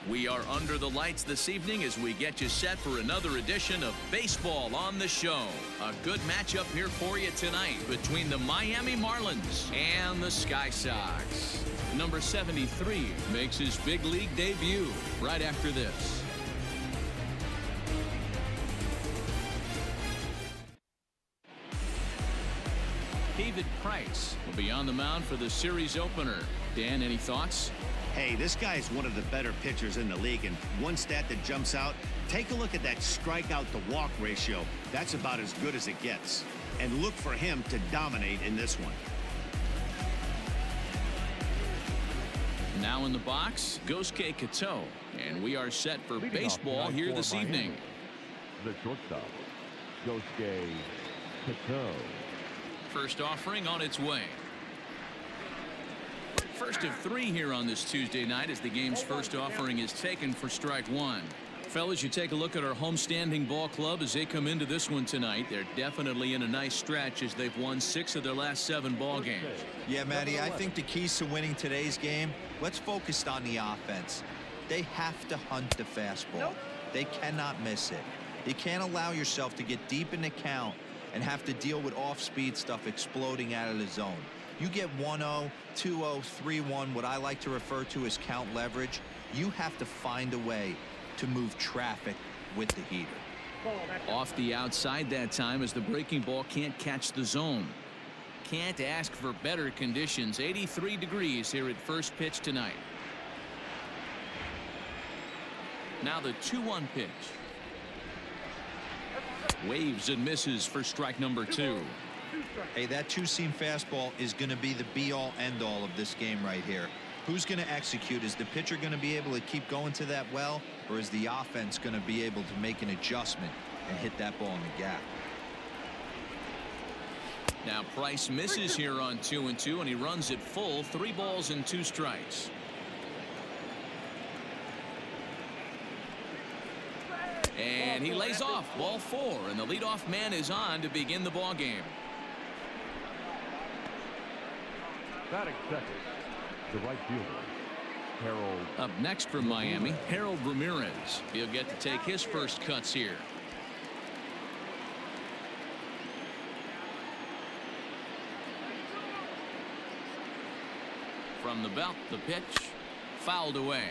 We are under the lights this evening as we get you set for another edition of Baseball on the Show. A good matchup here for you tonight between the Miami Marlins and the Sky Sox. Number 73 makes his big league debut right after this. David Price will be on the mound for the series opener. Dan, any thoughts? Hey, this guy is one of the better pitchers in the league, and one stat that jumps out, take a look at that strikeout to walk ratio. That's about as good as it gets. And look for him to dominate in this one. Now in the box, Gosuke Kato, and we are set for baseball here this evening. The shortstop, Gosuke Kato. First offering on its way. First of 3 here on this Tuesday night as the game's first offering is taken for strike 1. Fellas, you take a look at our homestanding ball club as they come into this one tonight. They're definitely in a nice stretch as they've won 6 of their last 7 ball games. Yeah, Matty, I think the keys to winning today's game, let's focus on the offense. They have to hunt the fastball. They cannot miss it. You can't allow yourself to get deep in the count and have to deal with off-speed stuff exploding out of the zone. You get 1-0, 2-0, 3-1, what I like to refer to as count leverage. You have to find a way to move traffic with the heater. Off the outside that time as the breaking ball can't catch the zone. Can't ask for better conditions. 83 degrees here at first pitch tonight. Now the 2-1 pitch. Waves and misses for strike number 2. Hey, that two-seam fastball is going to be the be-all, end-all of this game right here. Who's going to execute? Is the pitcher going to be able to keep going to that well, or is the offense going to be able to make an adjustment and hit that ball in the gap? Now Price misses here on 2-2, and he runs it full. 3 balls and 2 strikes. And he lays off ball 4, and the leadoff man is on to begin the ball game. Batting second, the right fielder, Harold. Up next from Miami, Harold Ramirez. He'll get to take his first cuts here. From the belt, the pitch fouled away.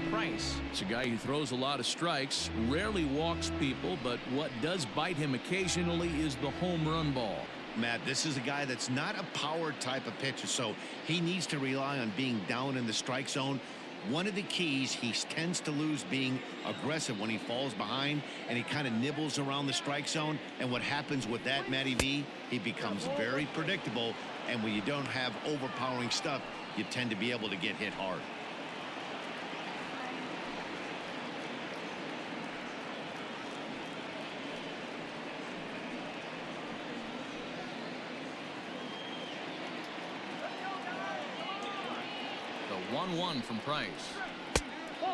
Price, it's a guy who throws a lot of strikes, rarely walks people, but what does bite him occasionally is the home run ball. Matt, this is a guy that's not a power type of pitcher, so he needs to rely on being down in the strike zone. One of the keys, he tends to lose being aggressive when he falls behind, and he kind of nibbles around the strike zone. And what happens with that, Matty V, he becomes very predictable, and when you don't have overpowering stuff, you tend to be able to get hit hard. The 1-1 from Price.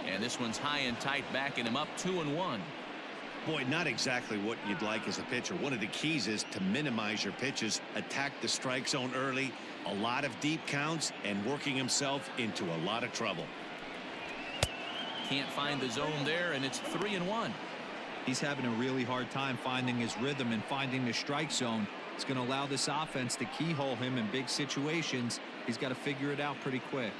And this one's high and tight, backing him up 2-1. Boy, not exactly what you'd like as a pitcher. One of the keys is to minimize your pitches, attack the strike zone early, a lot of deep counts, and working himself into a lot of trouble. Can't find the zone there, and it's 3-1. He's having a really hard time finding his rhythm and finding the strike zone. It's going to allow this offense to keyhole him in big situations. He's got to figure it out pretty quick.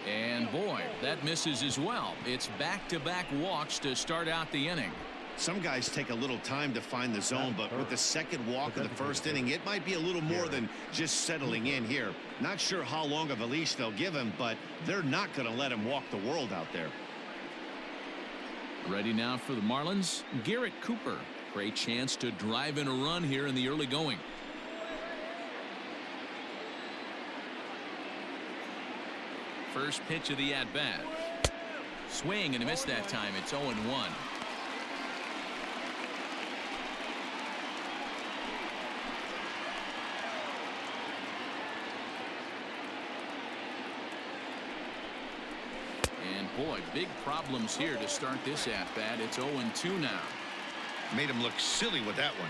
And boy, that misses as well. It's back-to-back walks to start out the inning. Some guys take a little time to find the zone, but with the second walk of the first inning, it might be a little more than just settling in here. Not sure how long of a leash they'll give him, but they're not going to let him walk the world out there. Ready now for the Marlins, Garrett Cooper. Great chance to drive in a run here in the early going. First pitch of the at-bat. Swing and a miss that time. It's 0-1. And boy, big problems here to start this at-bat. It's 0-2 now. Made him look silly with that one.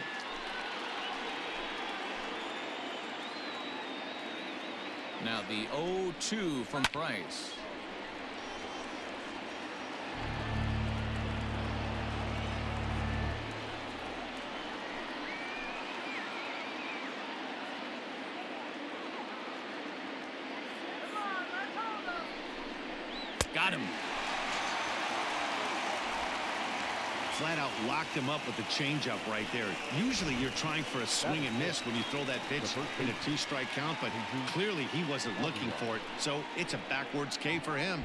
Now the 0-2 from Price. Got him. Flat out locked him up with the changeup right there. Usually you're trying for a swing and miss when you throw that pitch in a 2-strike count, but clearly he wasn't looking for it, so it's a backwards K for him.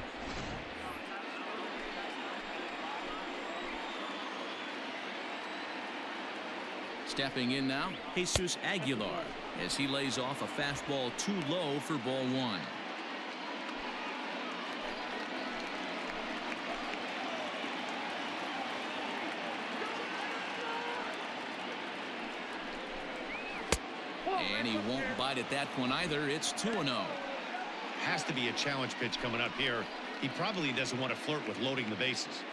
Stepping in now, Jesus Aguilar, as he lays off a fastball too low for ball 1. And he won't bite at that one either. It's 2-0. Has to be a challenge pitch coming up here. He probably doesn't want to flirt with loading the bases.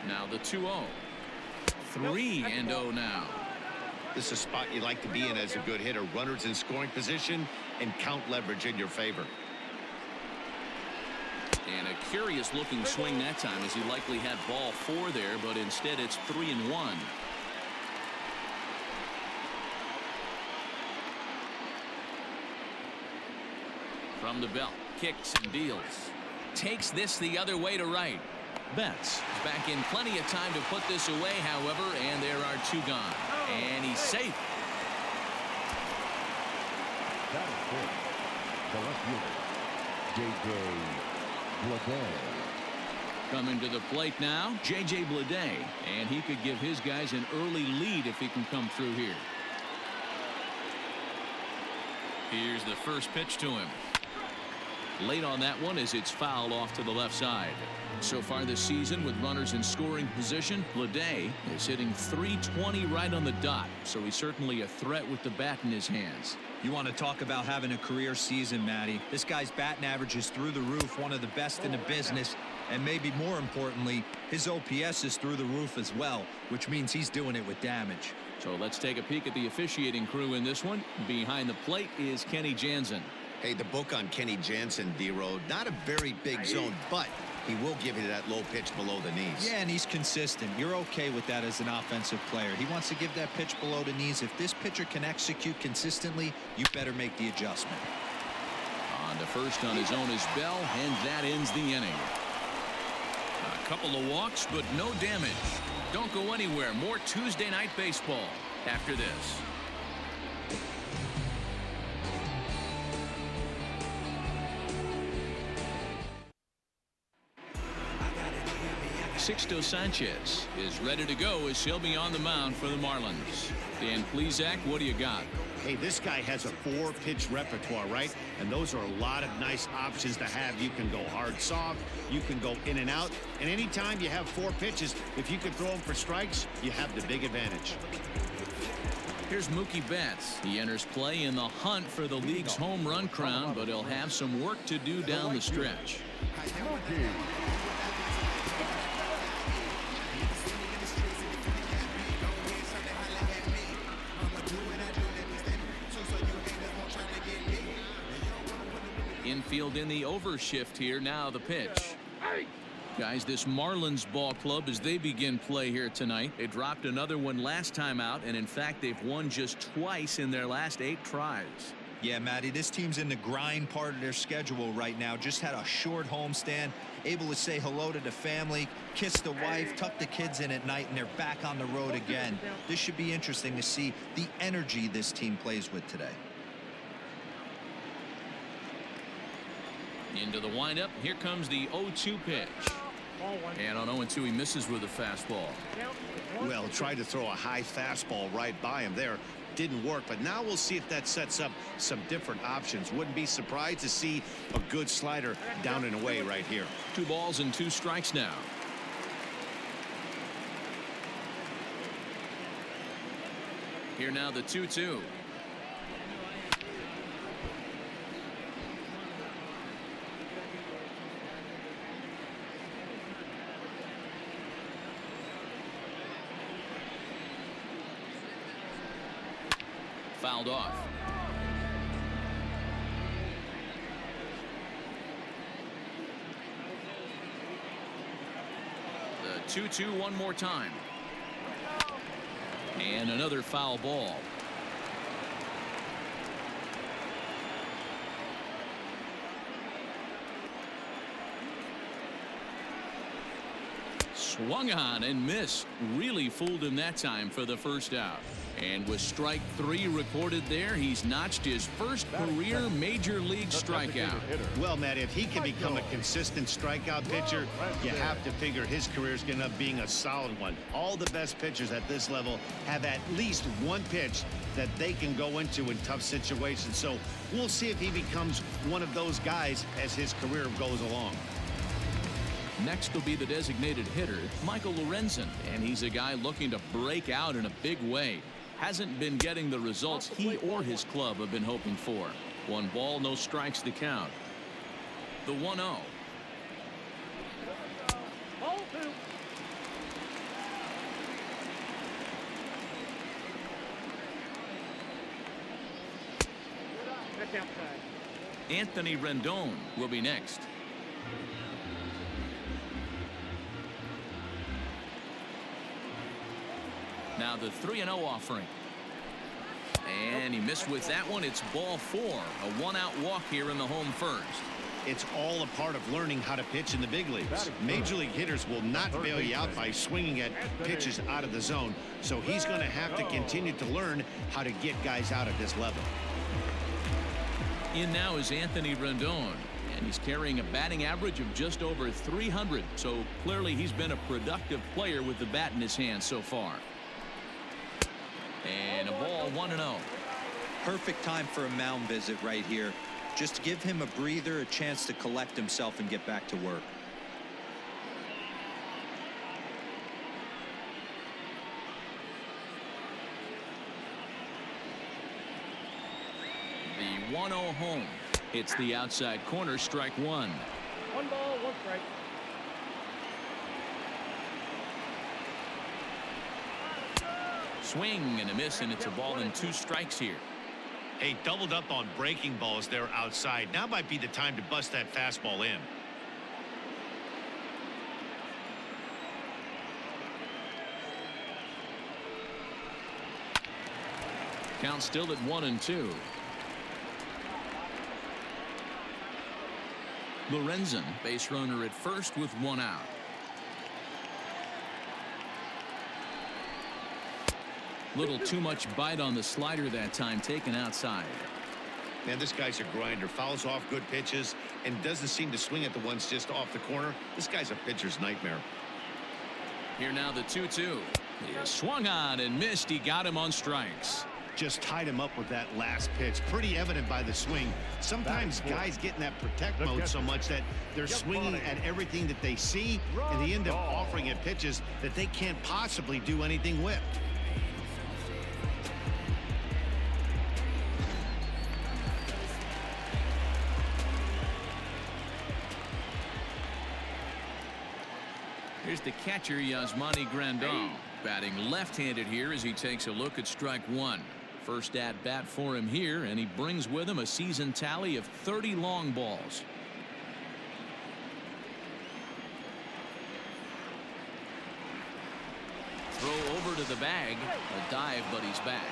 Now the 2-0. 3-0 now. This is a spot you like to be in as a good hitter. Runners in scoring position and count leverage in your favor. And a curious looking swing that time, as he likely had ball 4 there, but instead it's 3-1. From the belt, kicks and deals. Takes this the other way to right. Betts is back in plenty of time to put this away, however, and there are 2 gone. And he's safe. That is good. The left fielder, J.J. Bleday. Coming to the plate now, J.J. Bleday, and he could give his guys an early lead if he can come through here. Here's the first pitch to him. Late on that one as it's fouled off to the left side. So far this season, with runners in scoring position, Bleday is hitting .320 right on the dot, so he's certainly a threat with the bat in his hands. You want to talk about having a career season, Matty. This guy's batting average is through the roof, one of the best in the business, and maybe more importantly, his OPS is through the roof as well, which means he's doing it with damage. So let's take a peek at the officiating crew in this one. Behind the plate is Kenny Jansen. Hey, the book on Kenny Jansen, D-Road, not a very big zone, but he will give you that low pitch below the knees. Yeah, and he's consistent. You're okay with that as an offensive player. He wants to give that pitch below the knees. If this pitcher can execute consistently, you better make the adjustment. On to first on his own is Bell, and that ends the inning. A couple of walks, but no damage. Don't go anywhere. More Tuesday Night Baseball after this. Sixto Sanchez is ready to go as he'll be on the mound for the Marlins. Dan Plesac, what do you got? Hey, this guy has a 4-pitch repertoire, right? And those are a lot of nice options to have. You can go hard, soft. You can go in and out. And anytime you have 4 pitches, if you can throw them for strikes, you have the big advantage. Here's Mookie Betts. He enters play in the hunt for the league's home run crown, but he'll have some work to do down the stretch. Mookie. Infield in the overshift here. Now the pitch. Guys, this Marlins ball club, as they begin play here tonight, they dropped another one last time out, and in fact they've won just twice in their last 8 tries. Yeah, Matty, this team's in the grind part of their schedule right now. Just had a short homestand, able to say hello to the family, kiss the wife, tuck the kids in at night, and they're back on the road again. This should be interesting to see the energy this team plays with today. Into the windup. Here comes the 0-2 pitch. And on 0-2 he misses with a fastball. Well, tried to throw a high fastball right by him there. Didn't work, but now we'll see if that sets up some different options. Wouldn't be surprised to see a good slider down and away right here. 2 balls and 2 strikes now. Here now the 2-2. fouled off. The 2-2 one more time. And another foul ball. Swung on and missed. Really fooled him that time for the first out. And with strike 3 recorded there, he's notched his first career major league strikeout. Well, Matt, if he can become a consistent strikeout pitcher, you have to figure his career is going to end up being a solid one. All the best pitchers at this level have at least one pitch that they can go into in tough situations. So we'll see if he becomes one of those guys as his career goes along. Next will be the designated hitter, Michael Lorenzen, and he's a guy looking to break out in a big way. Hasn't been getting the results he or his club have been hoping for. 1 ball, no strikes to count. The 1-0. Anthony Rendon will be next. Now the 3-0 offering. And he missed with that one. It's ball 4. A 1-out walk here in the home first. It's all a part of learning how to pitch in the big leagues. Major league hitters will not bail you out by swinging at pitches out of the zone. So he's going to have to continue to learn how to get guys out at this level. In now is Anthony Rendon. And he's carrying a batting average of just over 300. So clearly he's been a productive player with the bat in his hand so far. And a ball 1-0. Perfect time for a mound visit right here. Just to give him a breather, a chance to collect himself and get back to work. The 1-0 home. It's the outside corner, strike 1. 1 ball, 1 strike. Swing and a miss, and it's a ball and 2 strikes here. Hey, doubled up on breaking balls there outside. Now might be the time to bust that fastball in. Count still at 1-2. Lorenzen, base runner at first with 1 out. Little too much bite on the slider that time, taken outside. Man, this guy's a grinder. Fouls off good pitches and doesn't seem to swing at the ones just off the corner. This guy's a pitcher's nightmare. Here now the 2-2. He swung on and missed. He got him on strikes. Just tied him up with that last pitch. Pretty evident by the swing. Sometimes guys get in that protect mode so much that they're swinging at everything that they see, and they end up offering at pitches that they can't possibly do anything with. Here's the catcher, Yasmani Grandal, batting left-handed here as he takes a look at strike 1. First at bat for him here, and he brings with him a season tally of 30 long balls. Throw over to the bag. A dive, but he's back.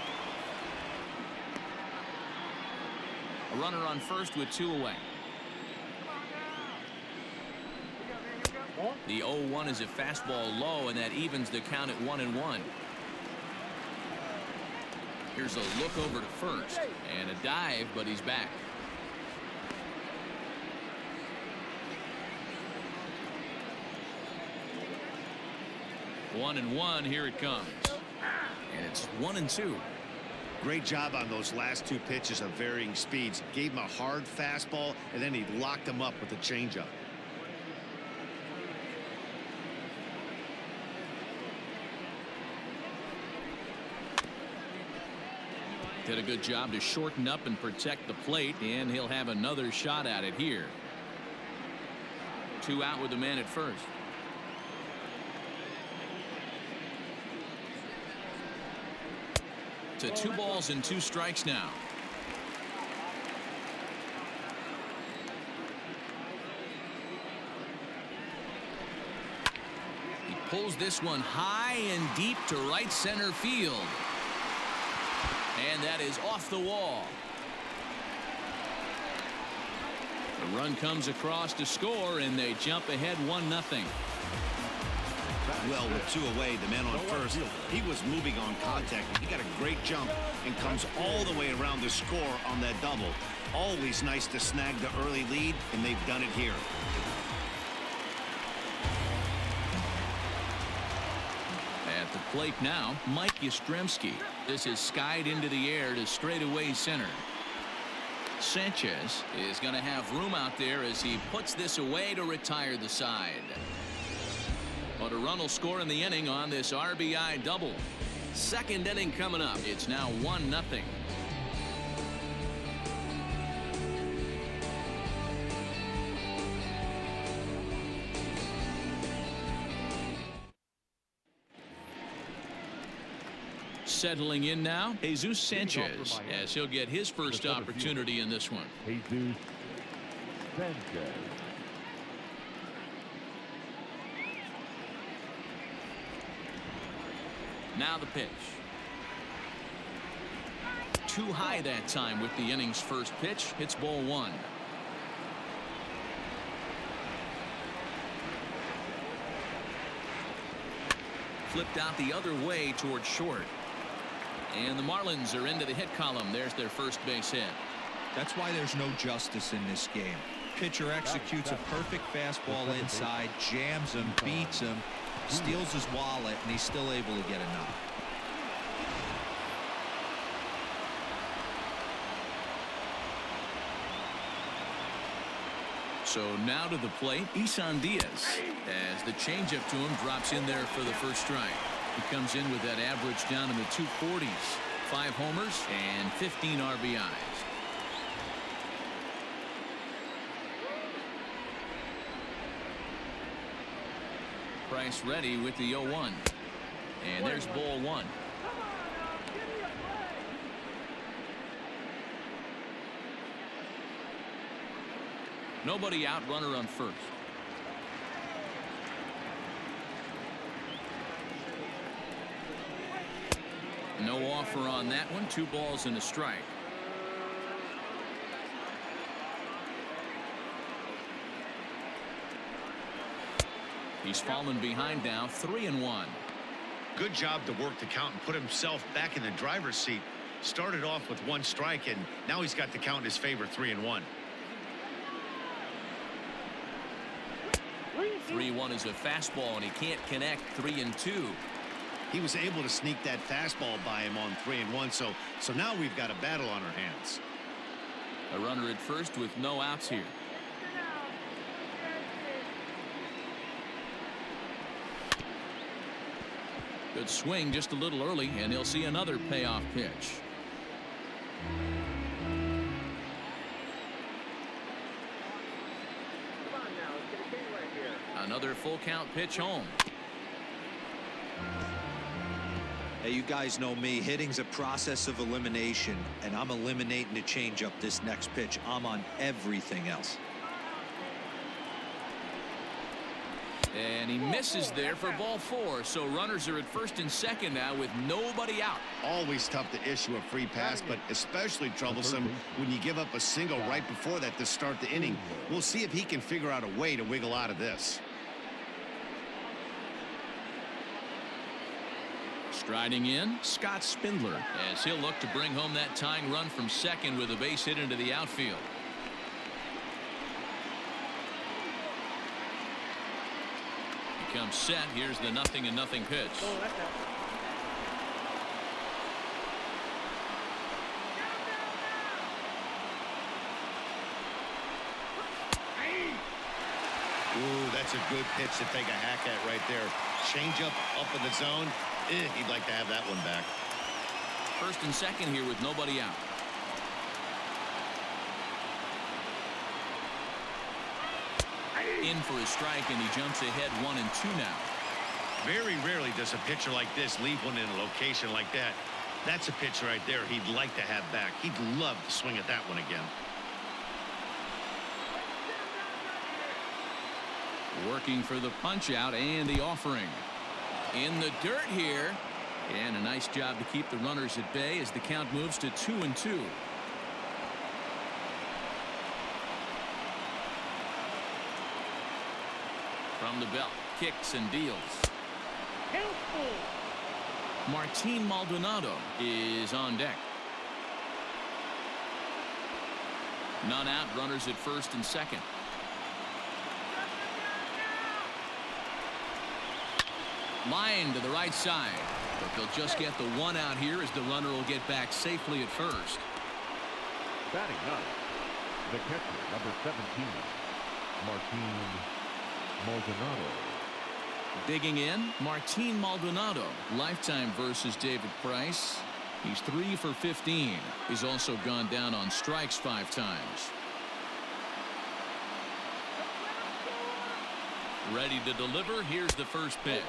A runner on first with 2 away. The 0-1 is a fastball low, and that evens the count at 1-1. Here's a look over to first, and a dive, but he's back. One and one, here it comes. And it's 1-2. Great job on those last 2 pitches of varying speeds. Gave him a hard fastball, and then he locked him up with a changeup. Did a good job to shorten up and protect the plate, and he'll have another shot at it here. 2 out with the man at first. to 2 balls and 2 strikes now. He pulls this one high and deep to right center field. And that is off the wall. The run comes across to score, and they jump ahead 1-0. Well, with 2 away, the man on first, he was moving on contact. He got a great jump and comes all the way around to score on that double. Always nice to snag the early lead, and they've done it here. At the plate now, Mike Yastrzemski. This is skied into the air to straightaway center. Sanchez is going to have room out there as he puts this away to retire the side. But a run will score in the inning on this RBI double. Second inning coming up. It's now 1-0. Settling in now, Jesus Sanchez, as he'll get his first opportunity in this one. Jesus Sanchez. Now the pitch. Too high that time with the inning's first pitch. Hits ball 1. Flipped out the other way towards short. And the Marlins are into the hit column. There's their first base hit. That's why there's no justice in this game. Pitcher executes a perfect fastball inside, jams him, beats him, steals his wallet, and he's still able to get a knock. So now to the plate, Isan Diaz, as the changeup to him drops in there for the first strike. He comes in with that average down in the 240s. 5 homers and 15 RBIs. Price ready with the 0-1. And there's ball 1. Nobody out, runner on first. No offer on that one. 2 balls and a strike. He's fallen behind now, 3-1. Good job to work the count and put himself back in the driver's seat. Started off with 1 strike, and now he's got the count in his favor, 3-1. 3-1 is a fastball, and he can't connect. 3-2. He was able to sneak that fastball by him on 3-1, so now we've got a battle on our hands. A runner at first with no outs here. Good swing just a little early, and he'll see another payoff pitch. Another full count pitch home. Hey, you guys know me. Hitting's a process of elimination, and I'm eliminating the changeup this next pitch. I'm on everything else. And he misses there for ball 4. So runners are at first and second now with nobody out. Always tough to issue a free pass, but especially troublesome when you give up a single right before that to start the inning. We'll see if he can figure out a way to wiggle out of this. Striding in, Scott Spindler, as he'll look to bring home that tying run from second with a base hit into the outfield. He comes set. Here's the 0-0 pitch. Ooh, that's a good pitch to take a hack at right there. Change up in the zone. He'd like to have that one back. First and second here with nobody out. In for a strike, and he jumps ahead 1-2 now. Very rarely does a pitcher like this leave one in a location like that. That's a pitch right there he'd like to have back. He'd love to swing at that one again. Working for the punch out and the offering. In the dirt here. And a nice job to keep the runners at bay as the count moves to 2-2. From the belt, kicks and deals. Martin Maldonado is on deck. None out, runners at first and second. Line to the right side, but they'll just get the one out here as the runner will get back safely at first. Batting ninth, the catcher, number 17, Martin Maldonado. Digging in, Martin Maldonado. Lifetime versus David Price. He's 3 for 15. He's also gone down on strikes 5 times. Ready to deliver. Here's the first pitch.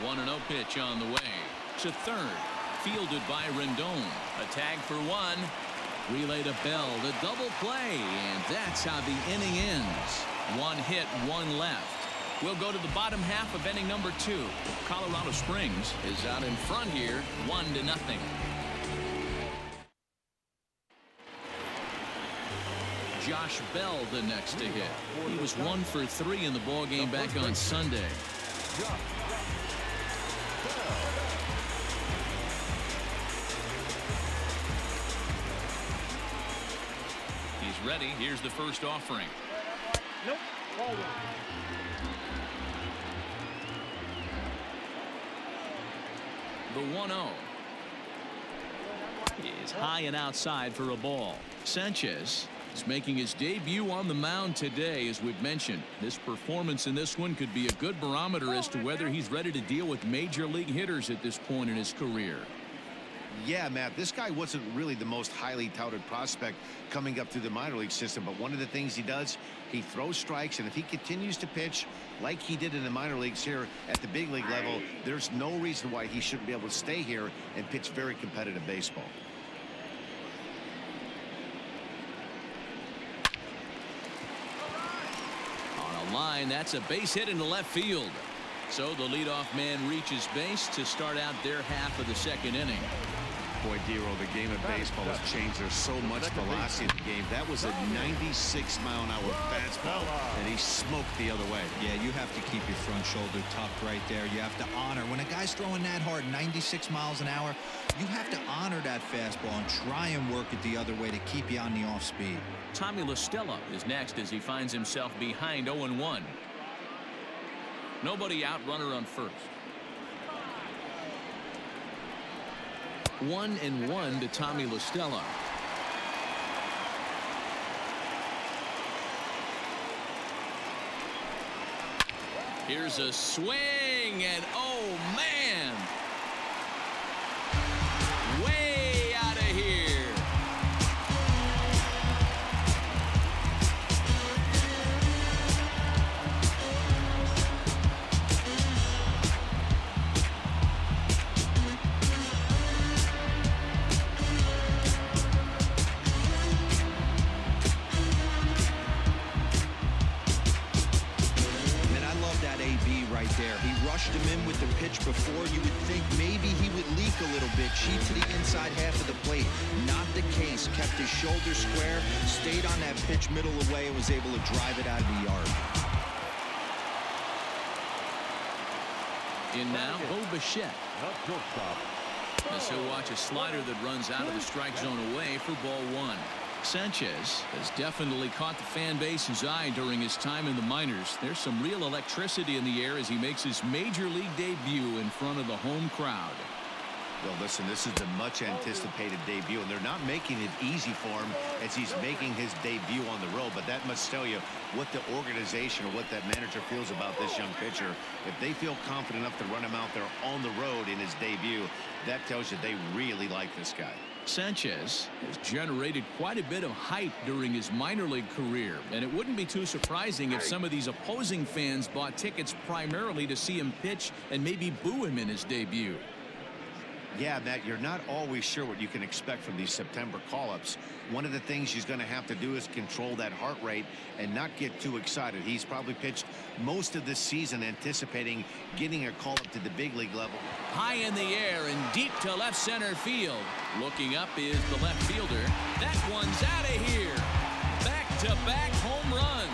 One 1-0 pitch on the way. To third. Fielded by Rendon. A tag for 1. Relay to Bell. The double play. And that's how the inning ends. 1 hit, 1 left. We'll go to the bottom half of inning number 2. Colorado Springs is out in front here, 1-0. Josh Bell the next to hit. He was 1 for 3 in the ball game back on Sunday. He's ready. Here's the first offering. Nope. Ball 1. The 1-0 is high and outside for a ball. Sanchez is making his debut on the mound today. As we've mentioned, this performance in this one could be a good barometer as to whether he's ready to deal with major league hitters at this point in his career. Yeah, Matt, this guy wasn't really the most highly touted prospect coming up through the minor league system, but one of the things he does, he throws strikes, and if he continues to pitch like he did in the minor leagues here at the big league level, there's no reason why he shouldn't be able to stay here and pitch very competitive baseball. On a line, that's a base hit into left field. So the leadoff man reaches base to start out their half of the second inning. Boy, Dero, the game of baseball has changed. There's so much velocity in the game. That was a 96-mile-an-hour fastball that he smoked the other way. Yeah, you have to keep your front shoulder tucked right there. You have to honor. When a guy's throwing that hard, 96 miles an hour, you have to honor that fastball and try and work it the other way to keep you on the off speed. Tommy La Stella is next as he finds himself behind 0-1. Nobody out, runner on first. 1-1 to Tommy La Stella. Here's a swing, and oh man, way out of here. Him in with the pitch before. You would think maybe he would leak a little bit, cheat to the inside half of the plate. Not the case. Kept his shoulder square, stayed on that pitch middle away, and was able to drive it out of the yard. In now, Bo Bichette. As he'll watch a slider that runs out of the strike zone away for ball 1. Sanchez has definitely caught the fan base's eye during his time in the minors. There's some real electricity in the air as he makes his major league debut in front of the home crowd. Well, listen, this is the much anticipated debut, and they're not making it easy for him as he's making his debut on the road, but that must tell you what the organization or what that manager feels about this young pitcher. If they feel confident enough to run him out there on the road in his debut, that tells you they really like this guy. Sanchez has generated quite a bit of hype during his minor league career, and it wouldn't be too surprising if some of these opposing fans bought tickets primarily to see him pitch and maybe boo him in his debut. Yeah, Matt, you're not always sure what you can expect from these September call-ups. One of the things he's going to have to do is control that heart rate and not get too excited. He's probably pitched most of this season anticipating getting a call-up to the big league level. High in the air and deep to left center field. Looking up is the left fielder. That one's out of here. Back-to-back home runs.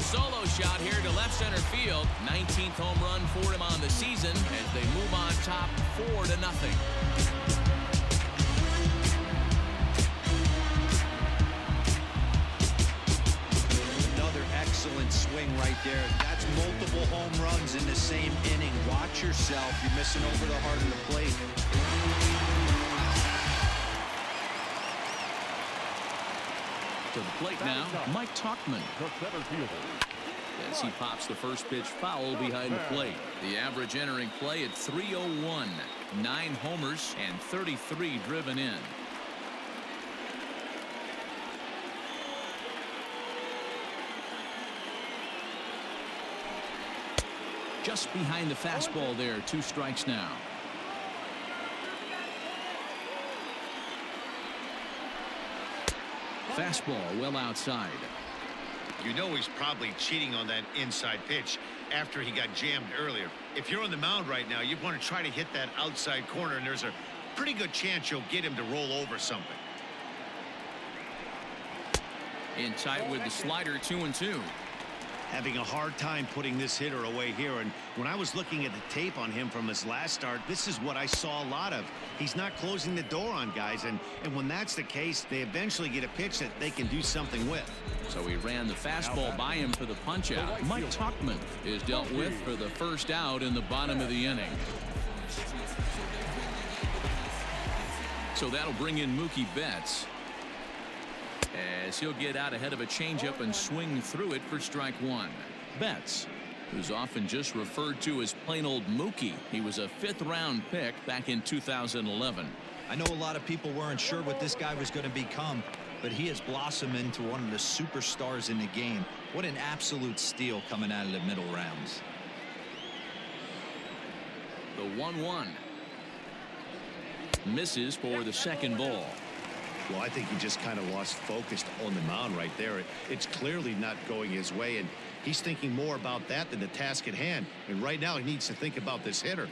Solo shot here to left center field. 19th home run for him on the season as they move on top 4-0. Another excellent swing right there. That's multiple home runs in the same inning. Watch yourself. You're missing over the heart of the plate. To the plate now, Mike Tauchman. As he pops the first pitch foul behind the plate. The average entering play at .301. 9 homers and 33 driven in. Just behind the fastball there. 2 strikes now. Fastball well outside. You know he's probably cheating on that inside pitch after he got jammed earlier. If you're on the mound right now, you want to try to hit that outside corner, and there's a pretty good chance you'll get him to roll over something. In tight with the slider, 2-2. Having a hard time putting this hitter away here, and when I was looking at the tape on him from his last start, this is what I saw a lot of. He's not closing the door on guys, and when that's the case, they eventually get a pitch that they can do something with. So he ran the fastball by him for the punch out. Mike Tauchman is dealt with for the first out in the bottom of the inning. So that'll bring in Mookie Betts, as he'll get out ahead of a changeup and swing through it for strike 1. Betts, who's often just referred to as plain old Mookie. He was a 5th round pick back in 2011. I know a lot of people weren't sure what this guy was going to become, but he has blossomed into one of the superstars in the game. What an absolute steal coming out of the middle rounds. The 1-1 misses for the second ball. Well, I think he just kind of lost focus on the mound right there. It's clearly not going his way, and he's thinking more about that than the task at hand. And right now he needs to think about this hitter.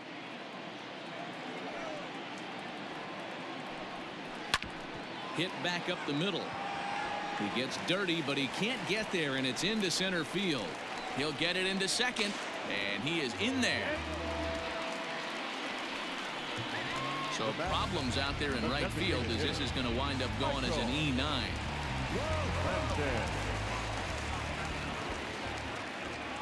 Hit back up the middle. He gets dirty, but he can't get there, and it's into center field. He'll get it into second, and he is in there. So problems out there in right field, as this is going to wind up going as an E9.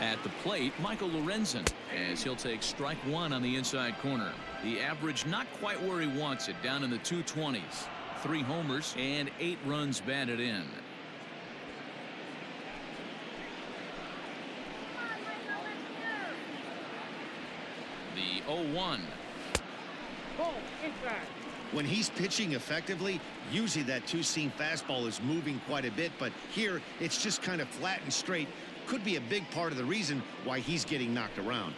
At the plate, Michael Lorenzen, as he'll take strike 1 on the inside corner. The average not quite where he wants it, down in the 220s. 3 homers and 8 runs batted in. The 0-1. When he's pitching effectively, usually that 2-seam fastball is moving quite a bit, but here it's just kind of flat and straight. Could be a big part of the reason why he's getting knocked around.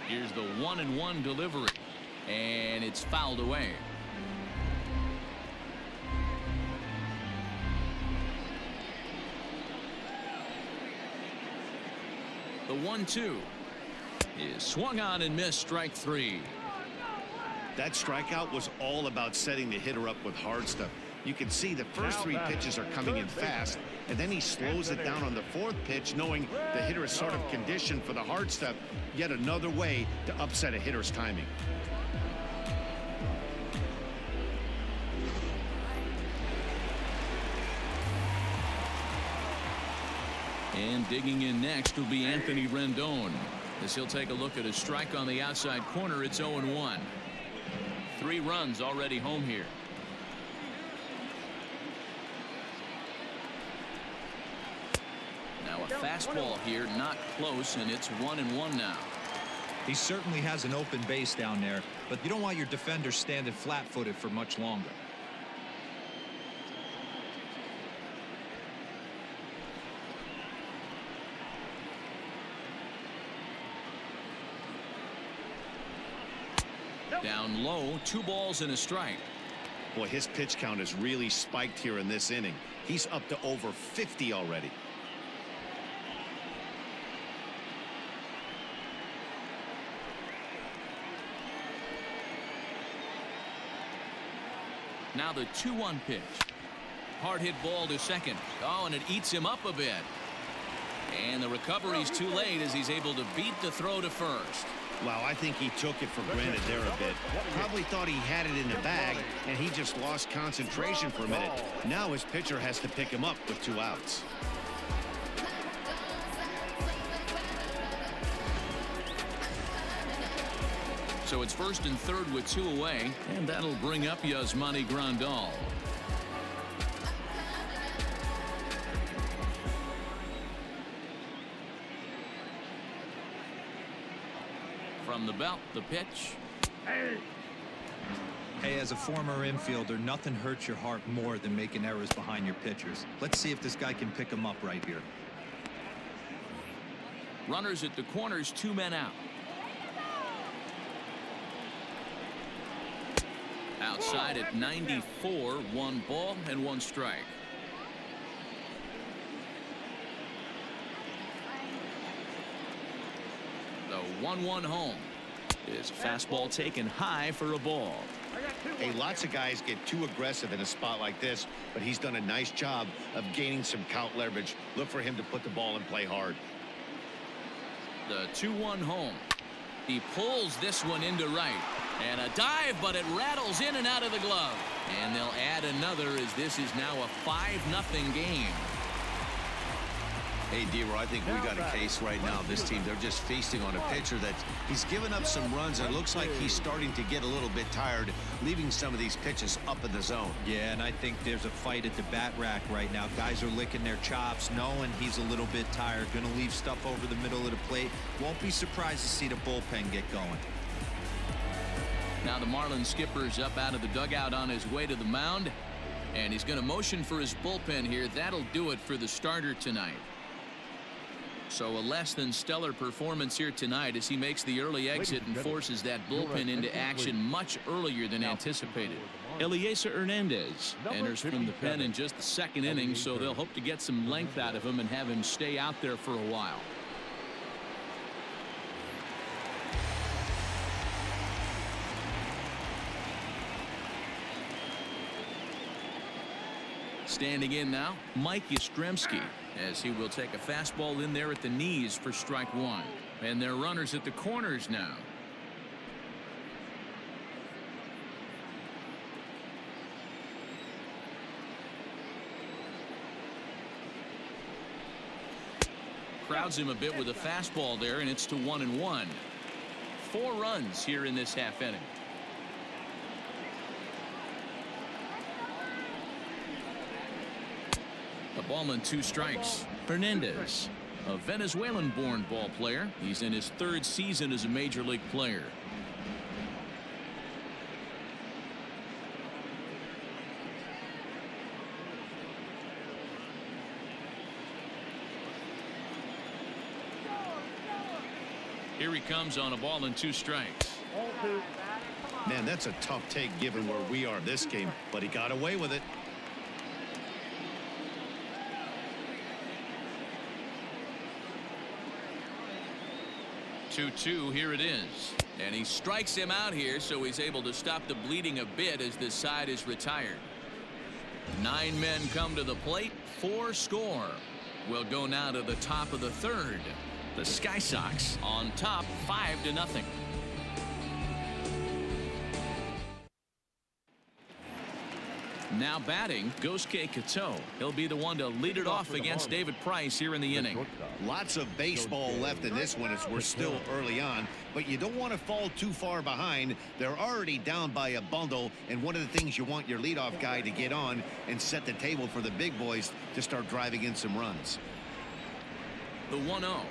Here's the 1-1 delivery, and it's fouled away. The 1-2 is swung on and missed, strike 3. That strikeout was all about setting the hitter up with hard stuff. You can see the first 3 pitches are coming in fast, and then he slows it down on the 4th pitch, knowing the hitter is sort of conditioned for the hard stuff. Yet another way to upset a hitter's timing. And digging in next will be Anthony Rendon, as he'll take a look at a strike on the outside corner. It's 0-1. 3 runs already home here. Now a fastball here, not close, and it's 1-1 now. He certainly has an open base down there, but you don't want your defender standing flat-footed for much longer. Down low, 2 balls and a strike. Boy, his pitch count has really spiked here in this inning. He's up to over 50 already. Now the 2-1 pitch. Hard hit ball to second. Oh, and it eats him up a bit. And the recovery's too late as he's able to beat the throw to first. Wow, I think he took it for granted there a bit. Probably thought he had it in the bag, and he just lost concentration for a minute. Now his pitcher has to pick him up with 2 outs. So it's first and third with 2 away, and that'll bring up Yasmani Grandal. From the belt, the pitch. Hey, as a former infielder, nothing hurts your heart more than making errors behind your pitchers. Let's see if this guy can pick him up right here. Runners at the corners, 2 men out. Outside at 94, 1 ball and 1 strike. The 1-1 home. Is fastball taken high for a ball. Hey, lots of guys get too aggressive in a spot like this, but he's done a nice job of gaining some count leverage. Look for him to put the ball in play hard. The 2-1 home. He pulls this one into right. And a dive, but it rattles in and out of the glove. And they'll add another as this is now a 5-0 game. Hey, D-Roy, I think we got a case right now. This team, they're just feasting on a pitcher that he's given up some runs, and it looks like he's starting to get a little bit tired, leaving some of these pitches up in the zone. Yeah, and I think there's a fight at the bat rack right now. Guys are licking their chops, knowing he's a little bit tired, going to leave stuff over the middle of the plate. Won't be surprised to see the bullpen get going. Now the Marlins skipper's up out of the dugout on his way to the mound, and he's going to motion for his bullpen here. That'll do it for the starter tonight. So a less than stellar performance here tonight as he makes the early exit and forces that bullpen into action much earlier than anticipated. Eliezer Hernandez enters from the pen in just the 2nd inning, so they'll hope to get some length out of him and have him stay out there for a while. Standing in now, Mike Yastrzemski, as he will take a fastball in there at the knees for strike 1. And they're runners at the corners now. Crowds him a bit with a fastball there, and it's to 1-1. 4 runs here in this half inning. A ball and 2 strikes. Hernandez, a Venezuelan-born ball player. He's in his 3rd season as a major league player. Here he comes on a ball and 2 strikes. Man, that's a tough take given where we are this game, but he got away with it. 2-2, here it is. And he strikes him out here, so he's able to stop the bleeding a bit as this side is retired. 9 men come to the plate, 4 score. We'll go now to the top of the 3rd. The Sky Sox on top 5-0. Now batting, Gosuke Kato. He'll be the one to lead it off against David Price here in the inning. Lots of baseball left in this one as we're still early on, but you don't want to fall too far behind. They're already down by a bundle, and one of the things you want your leadoff guy to get on and set the table for the big boys to start driving in some runs. The 1-0.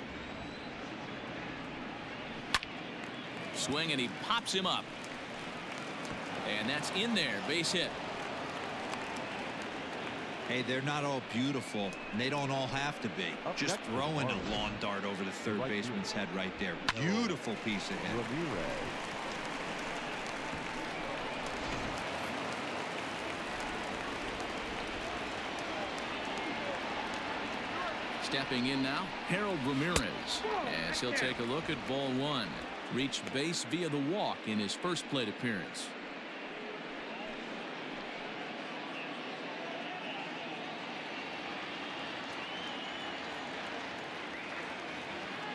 Swing, and he pops him up. And that's in there. Base hit. Hey, they're not all beautiful, and they don't all have to be. Just throwing a lawn dart over the third baseman's head right there. Beautiful piece of hit. Stepping in now, Harold Ramirez, as he'll take a look at ball one. Reached base via the walk in his first plate appearance.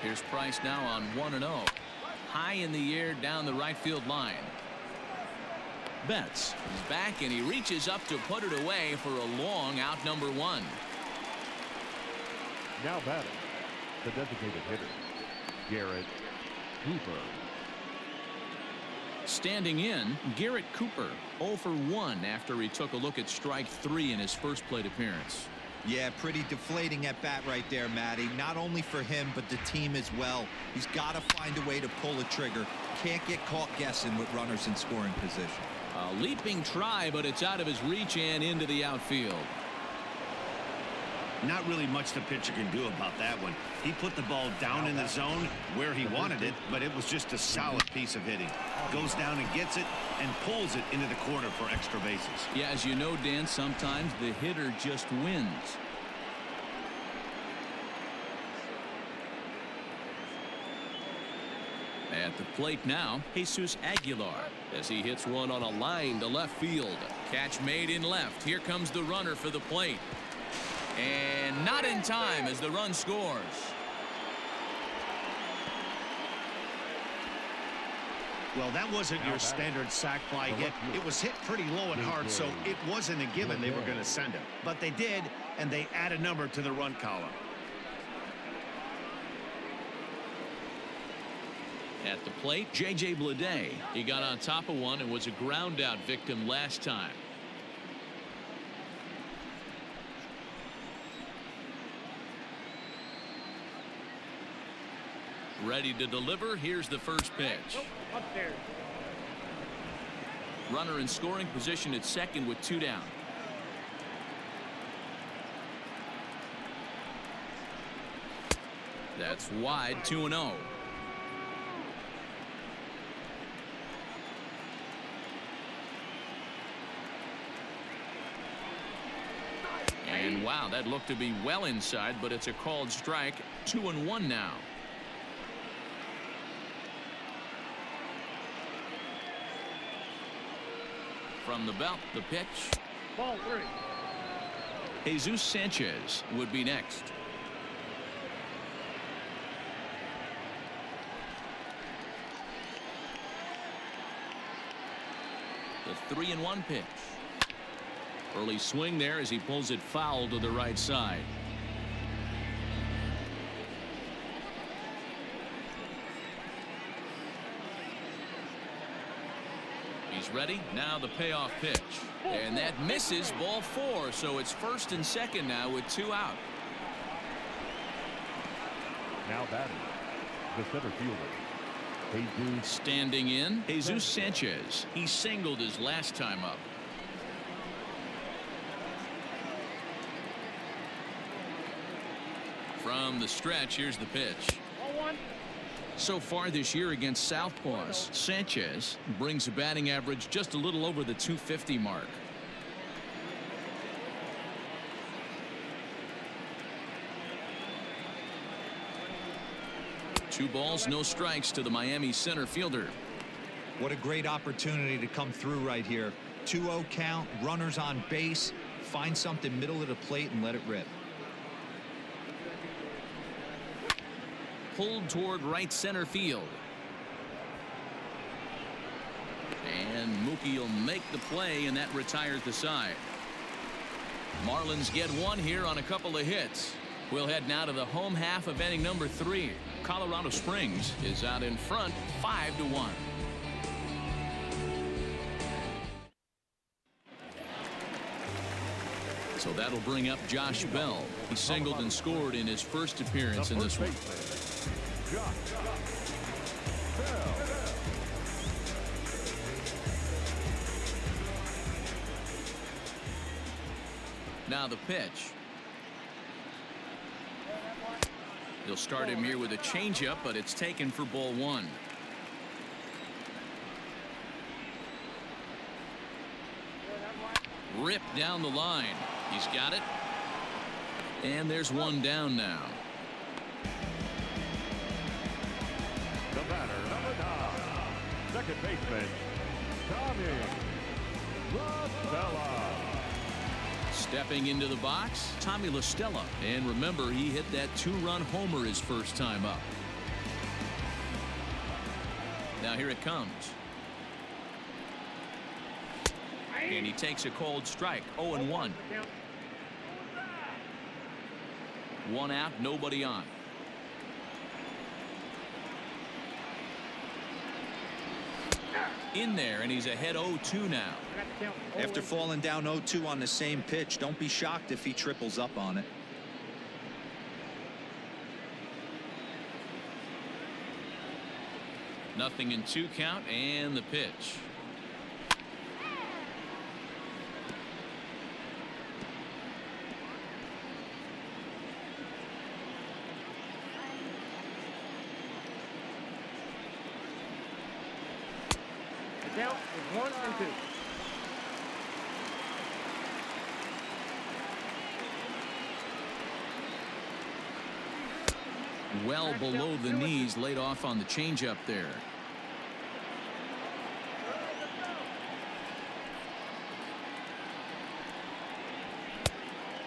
Here's Price now on 1-0. High in the air down the right field line. Betts is back, and he reaches up to put it away for a long out, number one. Now batting, the designated hitter, Garrett Cooper. Standing in, Garrett Cooper, 0 for 1 after he took a look at strike 3 in his first plate appearance. Yeah, pretty deflating at bat right there, Matty. Not only for him, but the team as well. He's got to find a way to pull a trigger. Can't get caught guessing with runners in scoring position. A leaping try, but it's out of his reach and into the outfield. Not really much the pitcher can do about that one. He put the ball down in the zone where he wanted it, but it was just a solid piece of hitting. Goes down and gets it and pulls it into the corner for extra bases. Yeah, as you know, Dan, sometimes the hitter just wins. At the plate now, Jesus Aguilar, as he hits one on a line to left field. Catch made in left. Here comes the runner for the plate. And not in time as the run scores. Well, that wasn't your standard sac fly hit. It was hit pretty low and hard, so it wasn't a given they were going to send him. But they did, and they add a number to the run column. At the plate, J.J. Bleday. He got on top of one and was a ground out victim last time. Ready to deliver. Here's the first pitch. Up there. Runner in scoring position at second with 2 down. That's wide. 2-0. And wow, that looked to be well inside, but it's a called strike. 2-1 now. From the belt, the pitch. Ball 3. Jesus Sanchez would be next. The 3-1 pitch. Early swing there as he pulls it foul to the right side. He's ready. Now the payoff pitch. And that misses. Ball 4. So it's first and second now with 2 out. Now batting, the center fielder, Jesus. Standing in, Jesus Sanchez. He singled his last time up. From the stretch, here's the pitch. Ball 1. So far this year against Southpaws, Sanchez brings a batting average just a little over the .250 mark. Two balls, no strikes to the Miami center fielder. What a great opportunity to come through right here. 2-0 count, runners on base. Find something middle of the plate and let it rip. Pulled toward right center field. And Mookie will make the play, and that retires the side. Marlins get one here on a couple of hits. We'll head now to the home half of inning number 3. Colorado Springs is out in front 5-1. So that'll bring up Josh Bell. He singled and scored in his first appearance in this one. Now the pitch. He'll start him here with a changeup, but it's taken for ball one. Ripped down the line. He's got it. And there's one down now. The batter, number 9, second baseman, Tommy LaStella. Stepping into the box, Tommy LaStella. And remember, he hit that 2-run homer his first time up. Now here it comes. And he takes a cold strike. 0-1. 1 out, nobody on. In there, and he's ahead 0-2 now. After falling down 0-2 on the same pitch, don't be shocked if he triples up on it. Nothing in 2 count, and the pitch. The count is 1-2. Well below the knees, laid off on the changeup there.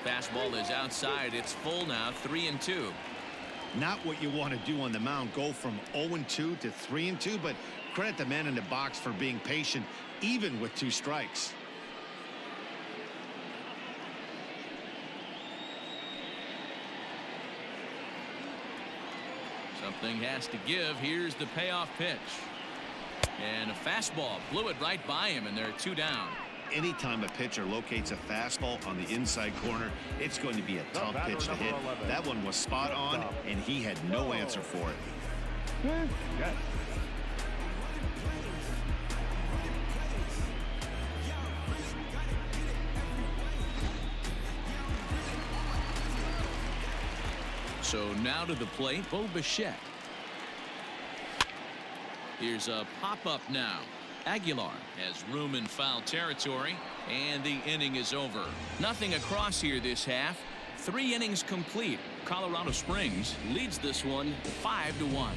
Fastball is outside. It's full now. 3-2. Not what you want to do on the mound. Go from 0-2 to 3-2, but credit the man in the box for being patient, even with 2 strikes. Something has to give. Here's the payoff pitch. And a fastball blew it right by him, and there are 2 down. Anytime a pitcher locates a fastball on the inside corner, it's going to be a tough pitch to hit. That one was spot on, and he had no answer for it. Yes. So now to the plate, Bo Bichette. Here's a pop-up now. Aguilar has room in foul territory, and the inning is over. Nothing across here this half. 3 innings complete. Colorado Springs leads this one 5-1.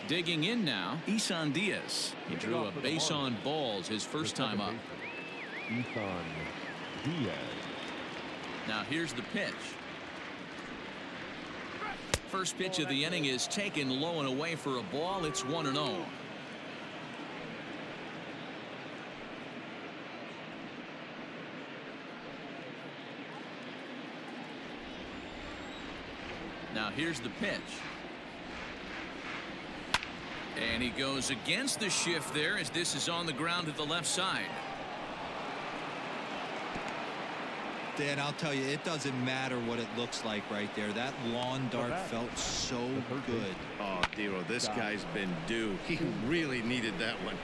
Digging in now, Isan Diaz. He drew a base on balls his first time up. Isan Diaz. Now here's the pitch. First pitch of the inning is taken low and away for a ball. It's 1-0. Now here's the pitch. And he goes against the shift there as this is on the ground to the left side. Dan, I'll tell you, it doesn't matter what it looks like right there. That lawn dart felt so good. Oh, Dero, this guy's been due. He really needed that one.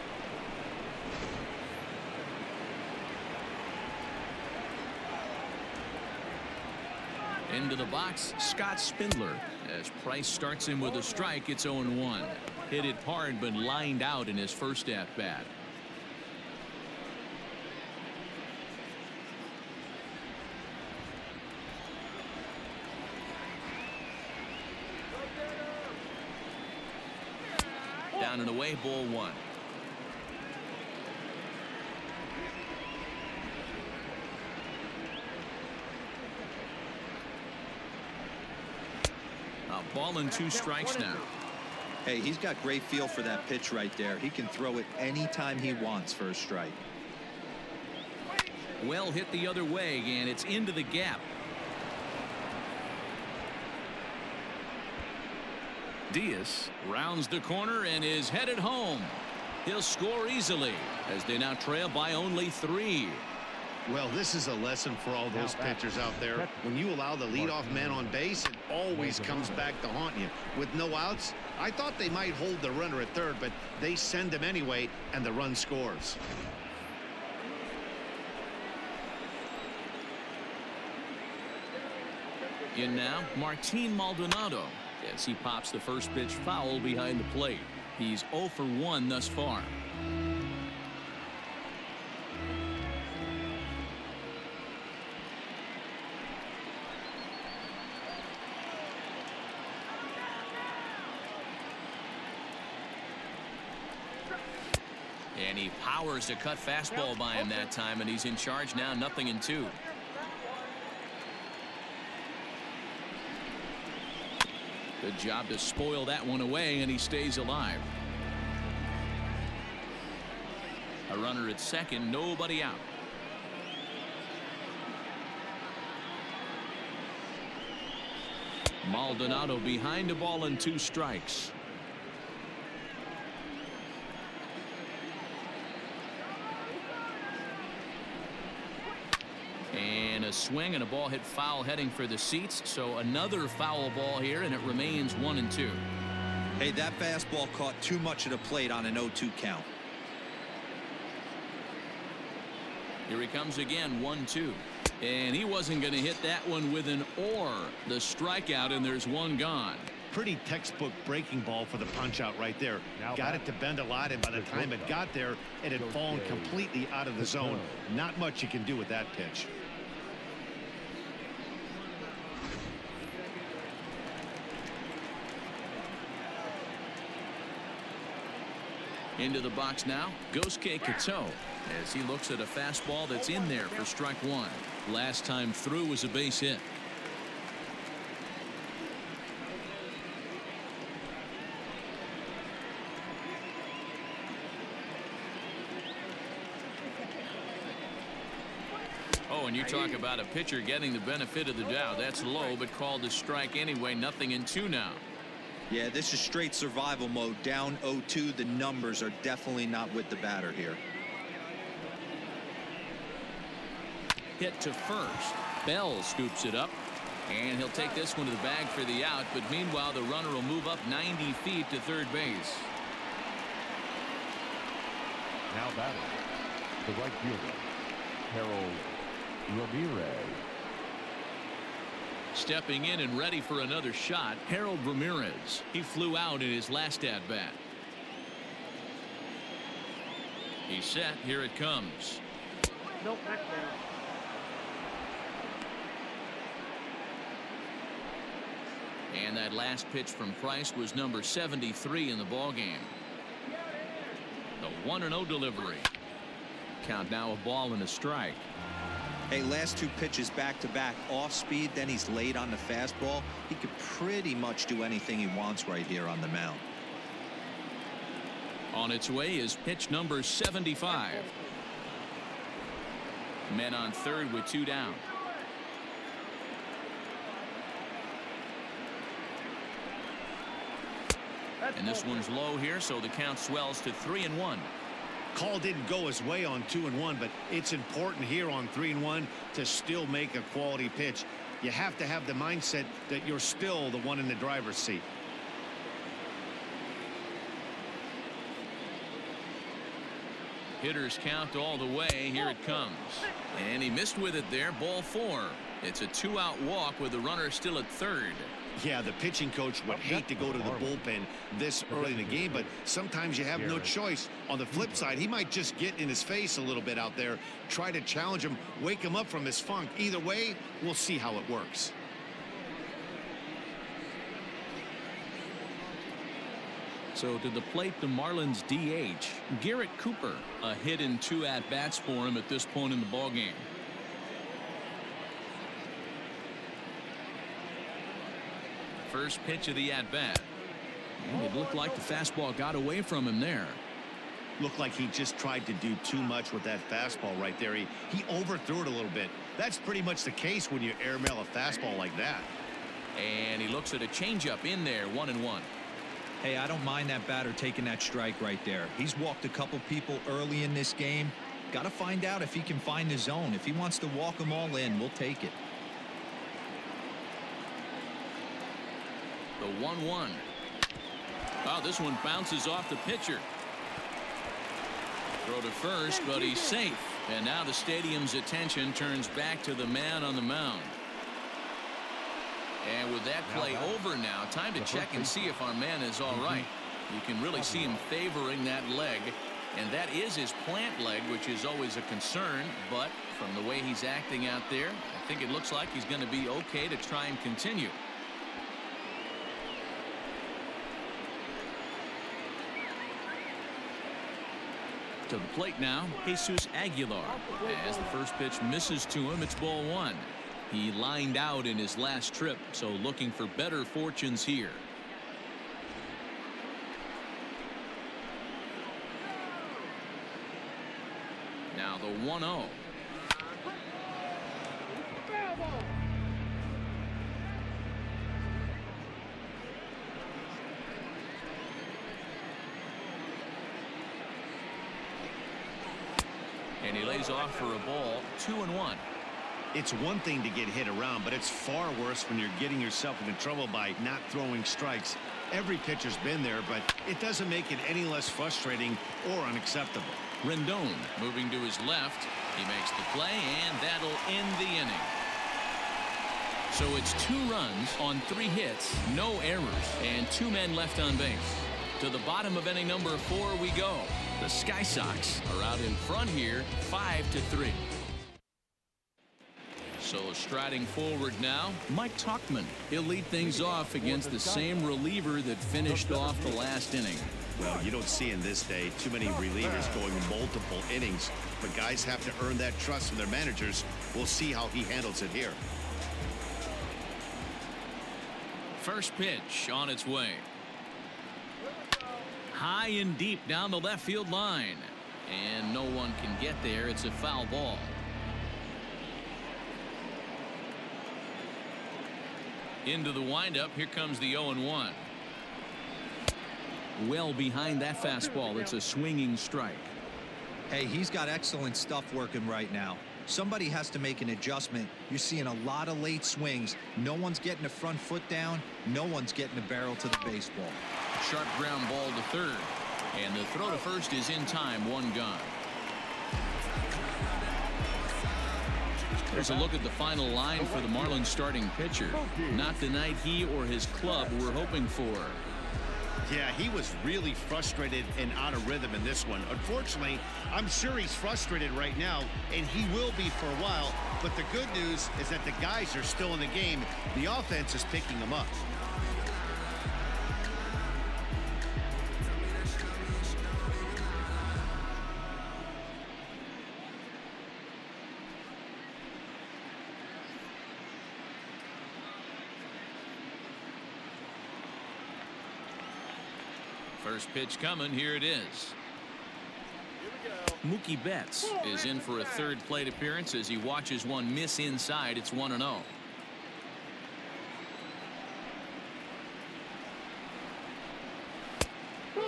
Into the box, Scott Spindler. As Price starts him with a strike, it's 0-1. Hit it hard, but lined out in his first at-bat. Down and away, ball 1. A ball and 2 strikes now. Hey, he's got great feel for that pitch right there. He can throw it anytime he wants for a strike. Well hit the other way, and it's into the gap. Diaz rounds the corner and is headed home. He'll score easily as they now trail by only 3. Well, this is a lesson for all those pitchers out there. When you allow the leadoff man on base, it always comes back to haunt you. With no outs, I thought they might hold the runner at third, but they send him anyway, and the run scores. In now, Martin Maldonado, as he pops the first pitch foul behind the plate. He's 0 for 1 thus far. And he powers a cut fastball by him that time, and he's in charge now, 0-2. Good job to spoil that one away, and he stays alive. A runner at second, nobody out. Maldonado behind the ball and 2 strikes. And a swing and a ball hit foul heading for the seats. So another foul ball here, and it remains 1-2. Hey, that fastball caught too much of the plate on an 0-2 count. Here he comes again, 1-2. And he wasn't going to hit that one with an or. The strikeout, and there's one gone. Pretty textbook breaking ball for the punch out right there. Got it to bend a lot, and by the time it got there, it had fallen completely out of the zone. Not much you can do with that pitch. Into the box now, Gosuke Kato, as he looks at a fastball that's in there for strike 1. Last time through was a base hit. Oh, and you talk about a pitcher getting the benefit of the doubt. That's low, but called a strike anyway. 0-2 now. Yeah, this is straight survival mode. Down 0-2. The numbers are definitely not with the batter here. Hit to first. Bell scoops it up, and he'll take this one to the bag for the out. But meanwhile, the runner will move up 90 feet to third base. Now batting, the right fielder, Harold Ramirez. Stepping in and ready for another shot, Harold Ramirez. He flew out in his last at-bat. He's set. Here it comes. Nope, back down. And that last pitch from Price was number 73 in the ballgame. The 1-0 delivery. Count now, a ball and a strike. Hey, last 2 pitches back-to-back off speed, then he's late on the fastball. He could pretty much do anything he wants right here on the mound. On its way is pitch number 75. Men on third with 2 down. And this one's low here, so the count swells to 3-1. Call didn't go his way on 2-1, but it's important here on 3-1 to still make a quality pitch. You have to have the mindset that you're still the one in the driver's seat. Hitters count all the way. Here it comes. And he missed with it there. Ball 4. It's a 2-out walk with the runner still at third. Yeah, the pitching coach would hate to go to the bullpen this early in the game, but sometimes you have no choice. On the flip side, he might just get in his face a little bit out there, try to challenge him, wake him up from his funk. Either way, we'll see how it works. So to the plate, the Marlins DH, Garrett Cooper. A hit in 2 at-bats for him at this point in the ballgame. First pitch of the at-bat. It looked like the fastball got away from him there. Looked like he just tried to do too much with that fastball right there. He overthrew it a little bit. That's pretty much the case when you airmail a fastball like that. And he looks at a changeup in there, 1-1. Hey, I don't mind that batter taking that strike right there. He's walked a couple people early in this game. Got to find out if he can find the zone. If he wants to walk them all in, we'll take it. The 1-1. Oh, this one bounces off the pitcher. Throw to first, but he's safe. And now the stadium's attention turns back to the man on the mound. And with that play over now, time to check and see if our man is all right. You can really see him favoring that leg. And that is his plant leg, which is always a concern. But from the way he's acting out there, I think it looks like he's going to be okay to try and continue. To the plate now, Jesus Aguilar. As the first pitch misses to him, it's ball one. He lined out in his last trip, so looking for better fortunes here. Now the 1-0. And he lays off for a ball. 2-1. It's one thing to get hit around, but it's far worse when you're getting yourself into trouble by not throwing strikes. Every pitcher's been there, but it doesn't make it any less frustrating or unacceptable. Rendon moving to his left. He makes the play, and that'll end the inning. So it's 2 runs on 3 hits, no errors, and 2 men left on base. To the bottom of inning number 4 we go. The Sky Sox are out in front here, 5-3. So striding forward now, Mike Tauchman. He'll lead things off against the same reliever that finished off the last inning. Well, you don't see in this day too many relievers going multiple innings, but guys have to earn that trust from their managers. We'll see how he handles it here. First pitch on its way. High and deep down the left field line, and no one can get there. It's a foul ball. Into the windup. Here comes the 0-1. Well behind that fastball. It's a swinging strike. Hey, he's got excellent stuff working right now. Somebody has to make an adjustment. You're seeing a lot of late swings. No one's getting the front foot down. No one's getting the barrel to the baseball. Sharp ground ball to third. And the throw to first is in time. 1 gone. There's a look at the final line for the Marlins starting pitcher. Not the night he or his club were hoping for. Yeah, he was really frustrated and out of rhythm in this one. Unfortunately, I'm sure he's frustrated right now, and he will be for a while. But the good news is that the guys are still in the game. The offense is picking them up. First pitch coming. Here it is. Mookie Betts is in for a third plate appearance as he watches one miss inside. It's 1-0.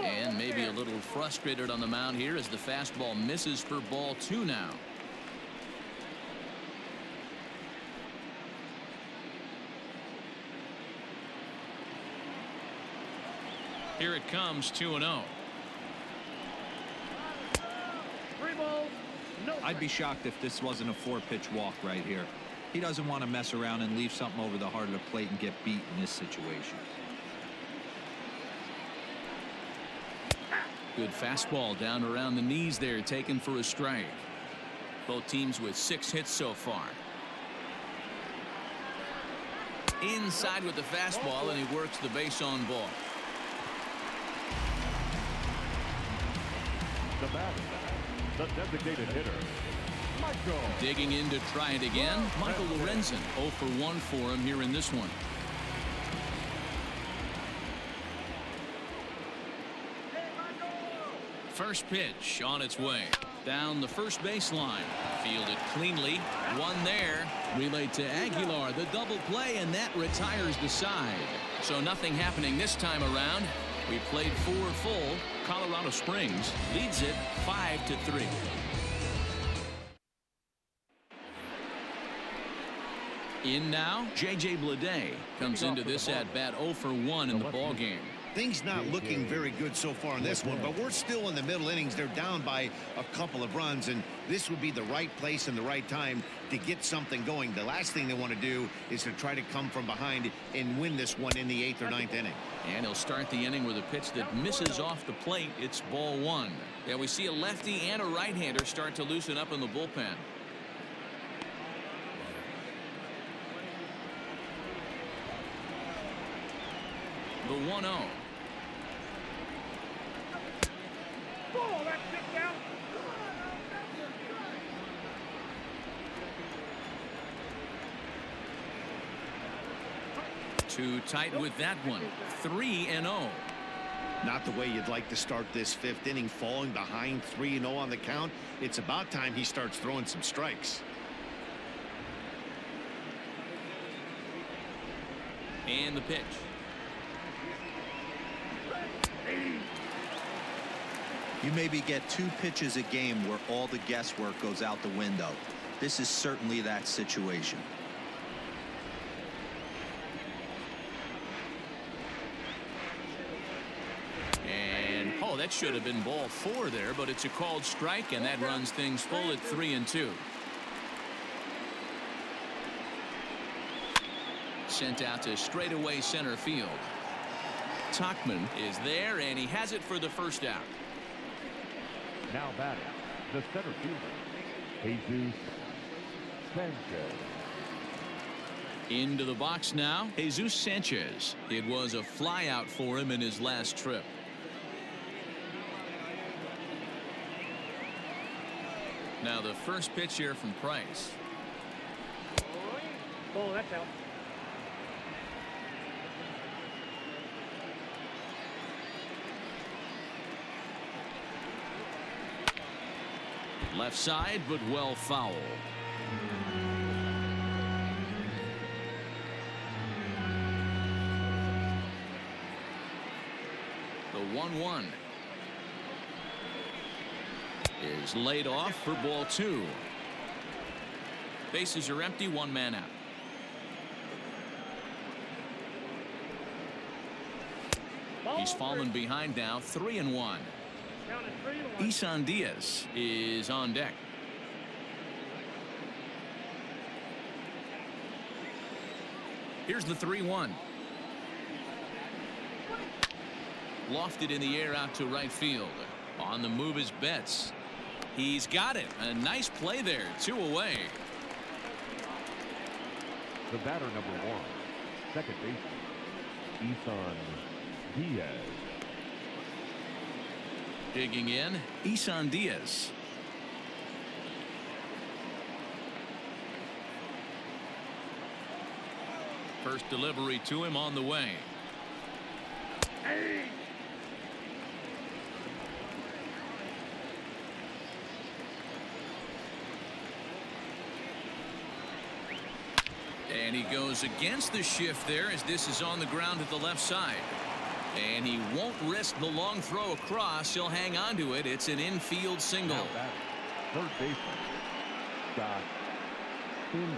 And maybe a little frustrated on the mound here as the fastball misses for ball 2 now. Here it comes. 2-0. I'd be shocked if this wasn't a 4-pitch walk right here. He doesn't want to mess around and leave something over the heart of the plate and get beat in this situation. Good fastball down around the knees there, taken for a strike. Both teams with 6 hits so far. Inside with the fastball, and he works the base on ball. The batter, the designated hitter, Michael. Digging in to try it again, Michael Lorenzen. 0 for 1 for him here in this one. First pitch on its way. Down the first baseline. Fielded cleanly. One there. Relayed to Aguilar. The double play, and that retires the side. So nothing happening this time around. We played 4 full. Colorado Springs leads it 5-3. In now, J.J. Bleday comes into this at-bat 0 for 1 in the ball game. Things not looking very good so far in this one, but we're still in the middle innings. They're down by a couple of runs, and this would be the right place and the right time to get something going. The last thing they want to do is to try to come from behind and win this one in the 8th or 9th inning. And he'll start the inning with a pitch that misses off the plate. It's ball 1. Yeah, we see a lefty and a right-hander start to loosen up in the bullpen. The 1-0. Oh, that's it down. Too tight with that one. 3-0. Not the way you'd like to start this 5th inning, falling behind 3-0 on the count. It's about time he starts throwing some strikes. And the pitch. You maybe get 2 pitches a game where all the guesswork goes out the window. This is certainly that situation. And oh, that should have been ball 4 there, but it's a called strike, and that runs things full at 3-2. Sent out to straightaway center field. Tachman is there, and he has it for the first out. Now batting, the center fielder, Jesus Sanchez. Into the box now, Jesus Sanchez. It was a flyout for him in his last trip. Now the first pitch here from Price. Oh, that's out. Left side, but well foul. The 1-1 is laid off for ball 2. Bases are empty, 1 man out. He's fallen behind now, 3-1. Isan Diaz is on deck. Here's the 3-1. Lofted in the air out to right field. On the move is Betts. He's got it. A nice play there. 2 away. The batter number 1, second baseman, Isan Diaz. Digging in, Isan Diaz. First delivery to him on the way. Hey. And he goes against the shift there as this is on the ground at the left side. And he won't risk the long throw across. He'll hang on to it. It's an infield single. Now batting, third baseman, Scott Kinley.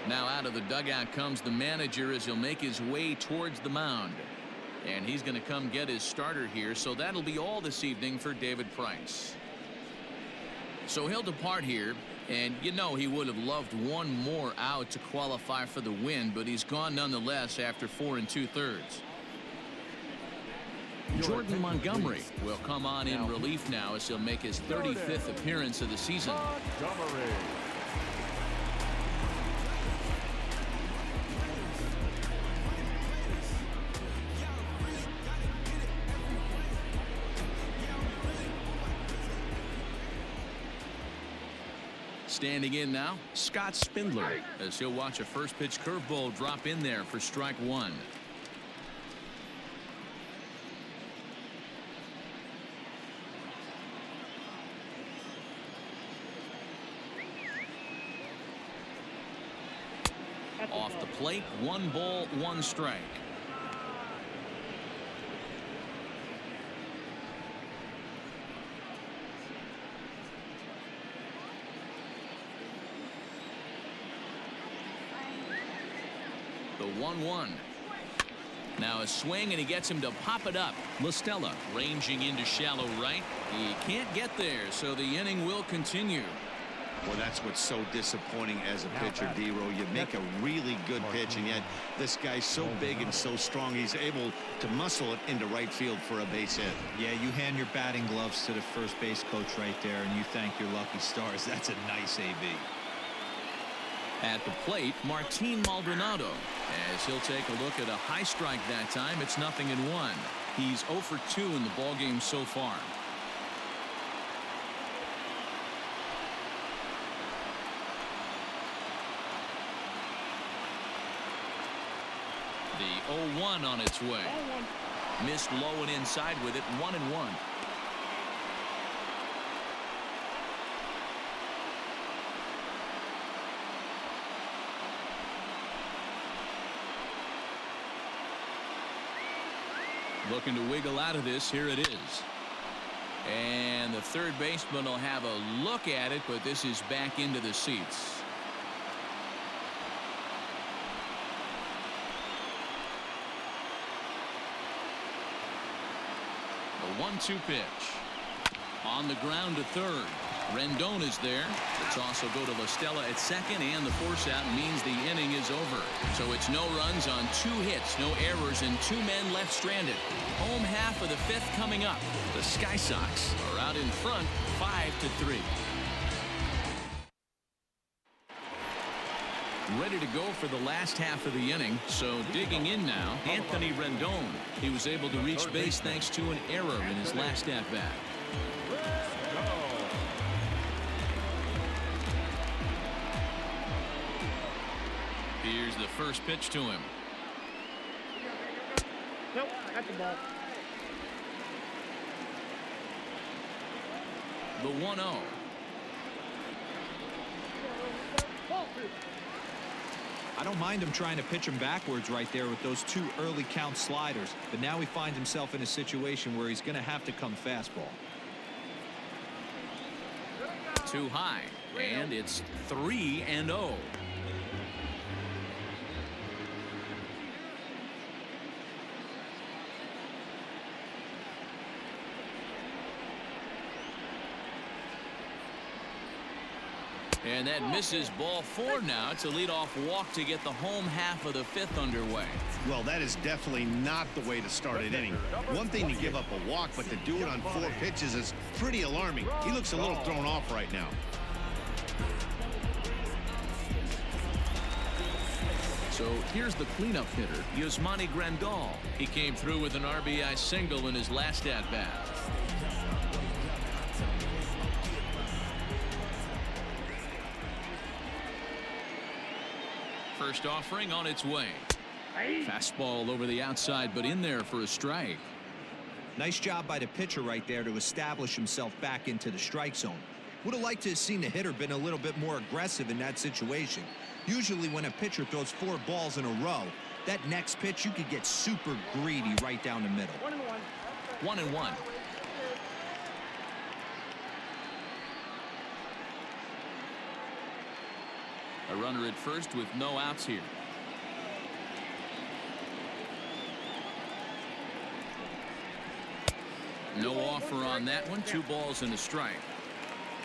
Now out of the dugout comes the manager as he'll make his way towards the mound. And he's going to come get his starter here. So that'll be all this evening for David Price. So he'll depart here. And you know he would have loved one more out to qualify for the win. But he's gone nonetheless after 4 2/3. Jordan Montgomery will come on in relief now as he'll make his 35th appearance of the season. Montgomery. Standing in now, Scott Spindler, as he'll watch a first pitch curveball drop in there for strike 1. Off the plate, 1 ball, 1 strike. The 1-1. Now a swing, and he gets him to pop it up. LaStella ranging into shallow right. He can't get there, so the inning will continue. Well, that's what's so disappointing as a pitcher, D-Row. You make a really good pitch, and yet this guy's so big and so strong, he's able to muscle it into right field for a base hit. Yeah, you hand your batting gloves to the first base coach right there, and you thank your lucky stars. That's a nice AB. At the plate, Martin Maldonado, as he'll take a look at a high strike that time. It's 0-1. He's 0 for 2 in the ballgame so far. The 0-1 on its way. Missed low and inside with it. 1-1. Looking to wiggle out of this. Here it is. And the third baseman will have a look at it, but this is back into the seats. The 1-2 pitch. On the ground to third. Rendon is there. The toss will go to LaStella at second, and the force out means the inning is over. So it's no runs on 2 hits, no errors, and 2 men left stranded. Home half of the 5th coming up. The Sky Sox are out in front 5-3. Ready to go for the last half of the inning. So digging in now, Anthony Rendon. He was able to reach base thanks to an error in his last at-bat. Here's the first pitch to him. Nope, that's the ball. The 1-0. I don't mind him trying to pitch him backwards right there with those 2 early count sliders, but now he finds himself in a situation where he's going to have to come fastball. Too high, and it's 3-0. And that misses. Ball 4 now. It's a leadoff walk to get the home half of the 5th underway. Well, that is definitely not the way to start an inning. One thing to give up a walk, but to do it on 4 pitches is pretty alarming. He looks a little thrown off right now. So here's the cleanup hitter, Yasmani Grandal. He came through with an RBI single in his last at-bat. First offering on its way. Fastball over the outside, but in there for a strike. Nice job by the pitcher right there to establish himself back into the strike zone. Would have liked to have seen the hitter been a little bit more aggressive in that situation. Usually when a pitcher throws 4 balls in a row, that next pitch you could get super greedy right down the middle. 1-1. A runner at first with no outs here. No offer on that one. 2 balls and a strike.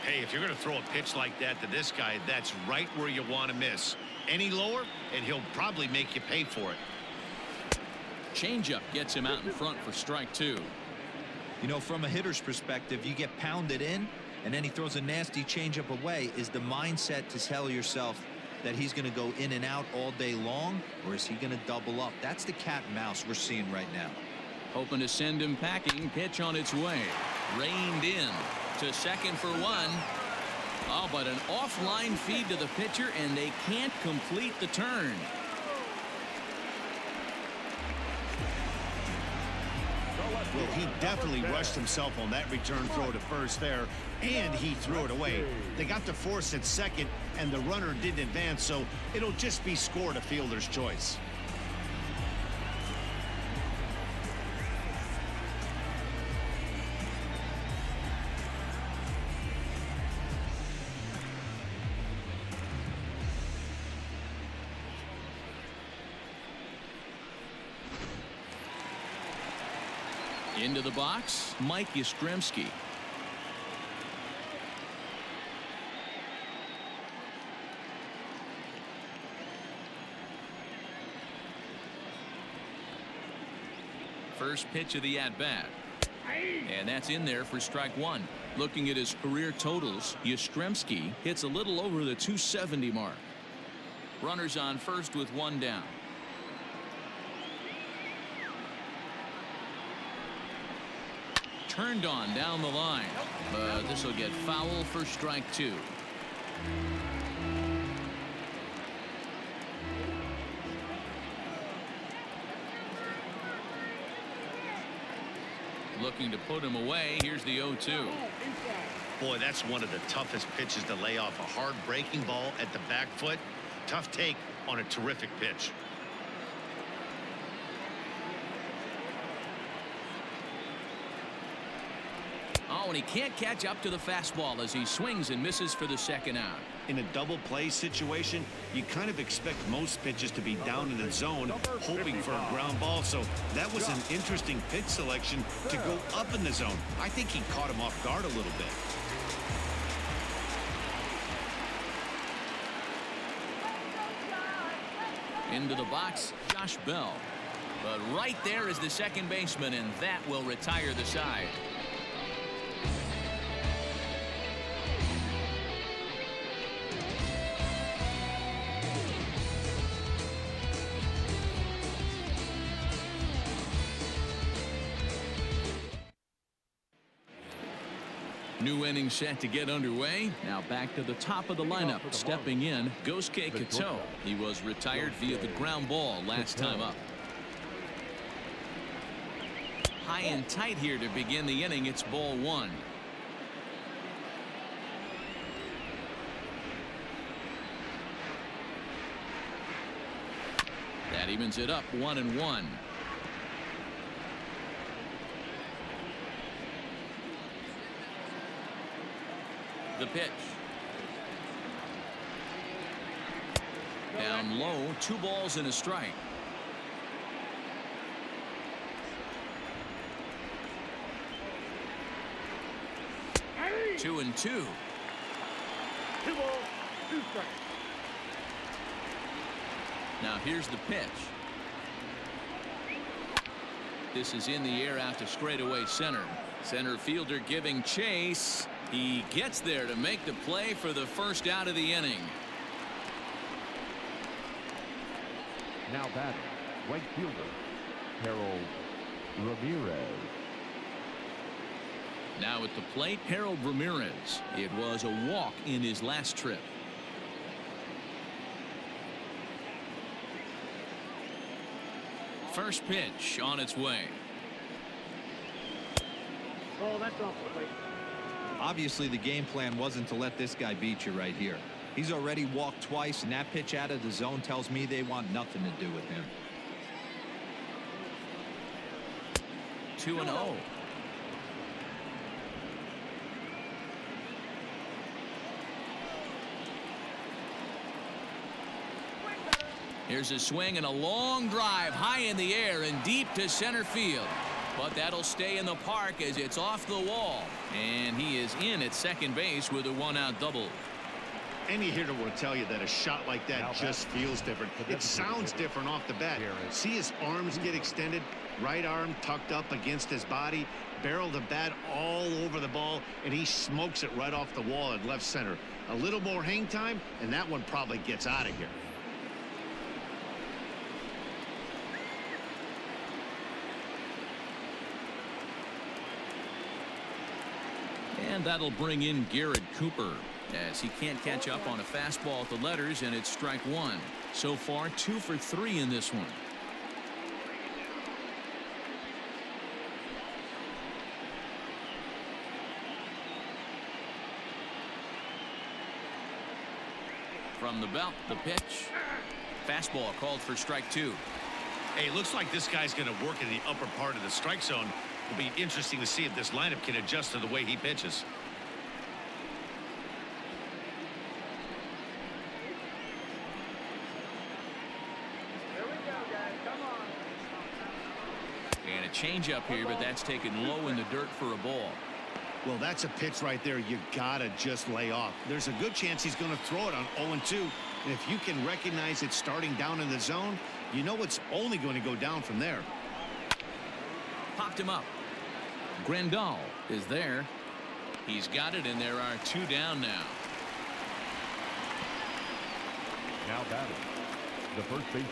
Hey, if you're going to throw a pitch like that to this guy, that's right where you want to miss. Any lower, and he'll probably make you pay for it. Changeup gets him out in front for strike 2. You know, from a hitter's perspective, you get pounded in, and then he throws a nasty changeup away. Is the mindset to tell yourself that he's going to go in and out all day long, or is he going to double up? That's the cat and mouse we're seeing right now. Hoping to send him packing. Pitch on its way. Reined in to second for 1. Oh, but an offline feed to the pitcher, and they can't complete the turn. Well, he definitely rushed himself on that return throw to first there, and he threw it away. They got the force at second, and the runner didn't advance, so it'll just be scored a fielder's choice. Into the box, Mike Yastrzemski. First pitch of the at-bat. And that's in there for strike one. Looking at his career totals, Yastrzemski hits a little over the 270 mark. Runners on first with one down. Turned on down the line, but this will get foul for strike two. Looking to put him away. Here's the 0-2. Boy, that's one of the toughest pitches to lay off. A hard breaking ball at the back foot. Tough take on a terrific pitch. Oh, and he can't catch up to the fastball as he swings and misses for the second out. In a double play situation, you kind of expect most pitches to be down in the zone, hoping for a ground ball. So that was an interesting pitch selection to go up in the zone. I think he caught him off guard a little bit. Into the box, Josh Bell. But right there is the second baseman, and that will retire the side. New inning set to get underway. Now back to the top of the lineup. Stepping in, Gosuke Katoh. He was retired via the ground ball last time up. High and tight here to begin the inning. It's ball one. That evens it up 1-1. The pitch. Down low, 2 balls and a strike. Hey! 2-2. 2 balls, 2 strikes. Now here's the pitch. This is in the air out to straightaway center. Center fielder giving chase. He gets there to make the play for the first out of the inning. Now batting, right fielder, Harold Ramirez. Now at the plate, Harold Ramirez. It was a walk in his last trip. First pitch on its way. Oh, that's off the plate. Obviously, the game plan wasn't to let this guy beat you right here. He's already walked twice, and that pitch out of the zone tells me they want nothing to do with him. 2-0. Here's a swing and a long drive high in the air and deep to center field. But that'll stay in the park as it's off the wall. And he is in at second base with a 1-out double. Any hitter will tell you that a shot like that just feels different. It sounds different off the bat. See his arms get extended, right arm tucked up against his body, barrel the bat all over the ball, and he smokes it right off the wall at left center. A little more hang time, and that one probably gets out of here. And that'll bring in Garrett Cooper as he can't catch up on a fastball at the letters, and it's strike one. So far 2 for 3 in this one. From the belt, the pitch. Fastball called for strike 2. Hey, looks like this guy's going to work in the upper part of the strike zone. It'll be interesting to see if this lineup can adjust to the way he pitches. changeup here, but that's taken low in the dirt for a ball. Well, that's a pitch right there you gotta just lay off. There's a good chance he's going to throw it on 0-2. And if you can recognize it starting down in the zone, you know it's only going to go down from there. Popped him up. Grandal is there. He's got it, and there are 2 down now. Now batting, the first baseman,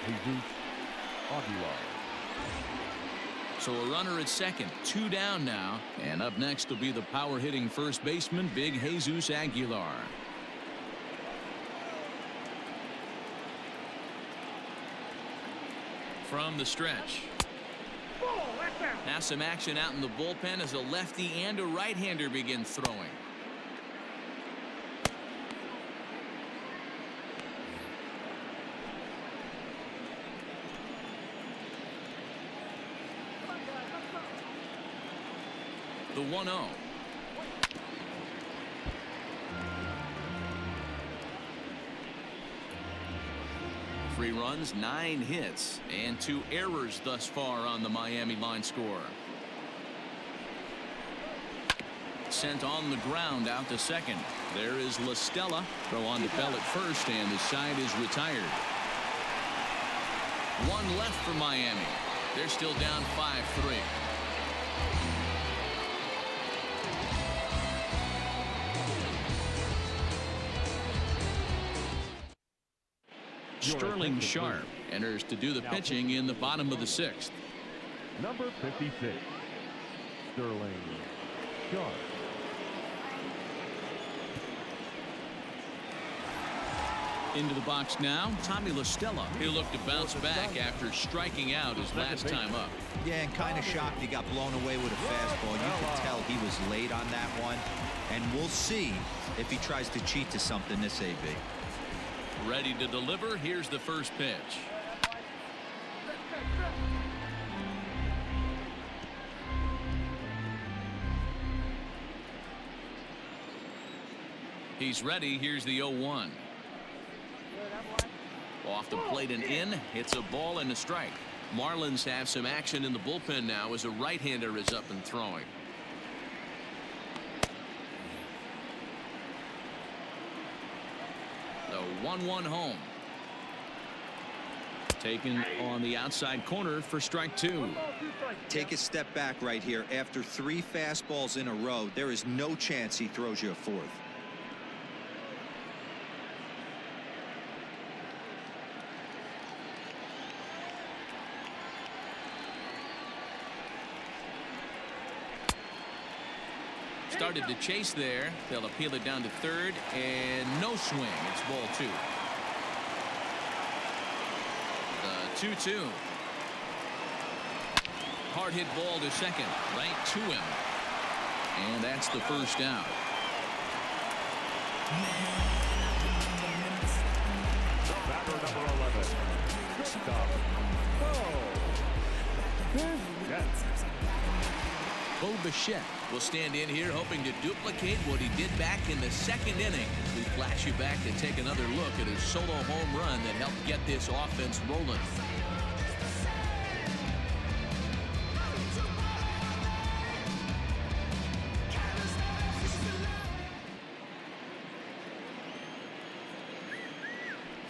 Jesus Aguilar. So a runner at second, 2 down now, and up next will be the power hitting first baseman, big Jesus Aguilar. From the stretch. Ball, that's out. Now some action out in the bullpen as a lefty and a right-hander begin throwing. The 1-0. Three runs, 9 hits, and 2 errors thus far on the Miami line score. Sent on the ground out to second. There is La Stella. Throw on to Bell at first, and the side is retired. 1 left for Miami. They're still down 5-3. Sterling Sharp enters to do the pitching in the bottom of the 6th. Number 56, Sterling Sharp. Into the box now, Tommy La Stella. He'll look to bounce back after striking out his last time up. Yeah, and kind of shocked he got blown away with a fastball. You could tell he was late on that one. And we'll see if he tries to cheat to something this AB. Ready to deliver. Here's the first pitch. He's ready. Here's the 0-1. Off the plate and in. Hits a ball and a strike. Marlins have some action in the bullpen now as a right-hander is up and throwing. The 1-1 home. Taken on the outside corner for strike 2. Take a step back right here. After 3 fastballs in a row, there is no chance he throws you a 4th. Started to chase there. They'll appeal it down to third, and no swing. It's ball 2. The 2-2. Hard hit ball to second, right to him, and that's the first out. Batter number 11, shortstop, Bo Bichette will stand in here hoping to duplicate what he did back in the 2nd inning. We flash you back to take another look at his solo home run that helped get this offense rolling.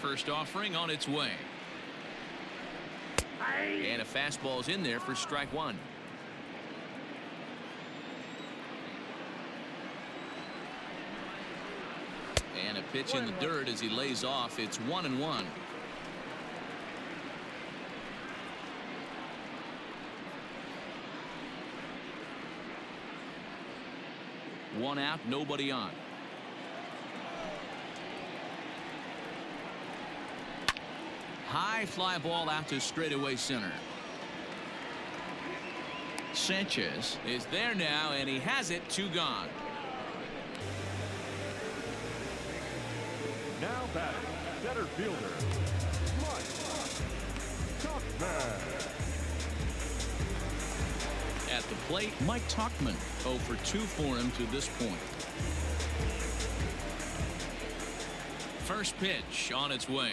First offering on its way. And a fastball's in there for strike 1. And a pitch in the dirt as he lays off. It's 1-1. One out, nobody on. High fly ball out to straightaway center. Sanchez is there now, and he has it. 2 gone. now batting, center fielder, Mike Tuckman. At the plate, Mike Tuckman, 0 for 2 for him to this point. First pitch on its way.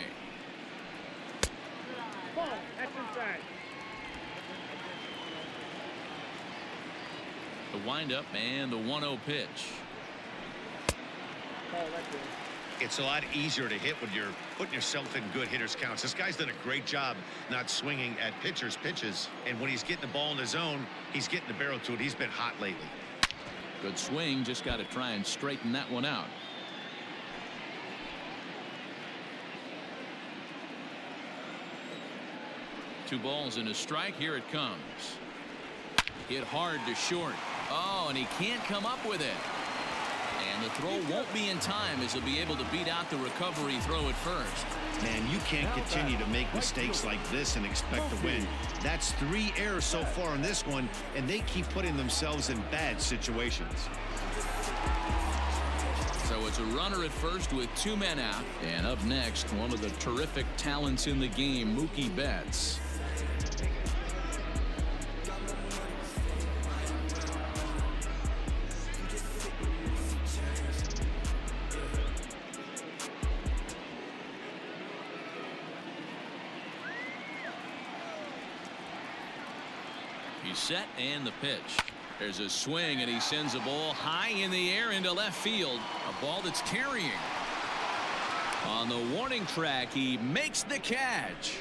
Ball, that's inside. The windup and the 1-0 pitch. Oh, that's good. It's a lot easier to hit when you're putting yourself in good hitters counts. This guy's done a great job not swinging at pitchers' pitches. And when he's getting the ball in the zone, he's getting the barrel to it. He's been hot lately. Good swing. Just got to try and straighten that one out. Two balls and a strike. Here it comes. Hit hard to short. Oh, and he can't come up with it. And the throw won't be in time as he'll be able to beat out the recovery throw at first. Man, you can't continue to make mistakes like this and expect to win. That's 3 errors so far in this one, and they keep putting themselves in bad situations. So it's a runner at first with 2 men out. And up next, one of the terrific talents in the game, Mookie Betts. He's set and the pitch. There's a swing and he sends a ball high in the air into left field. A ball that's carrying. On the warning track, he makes the catch.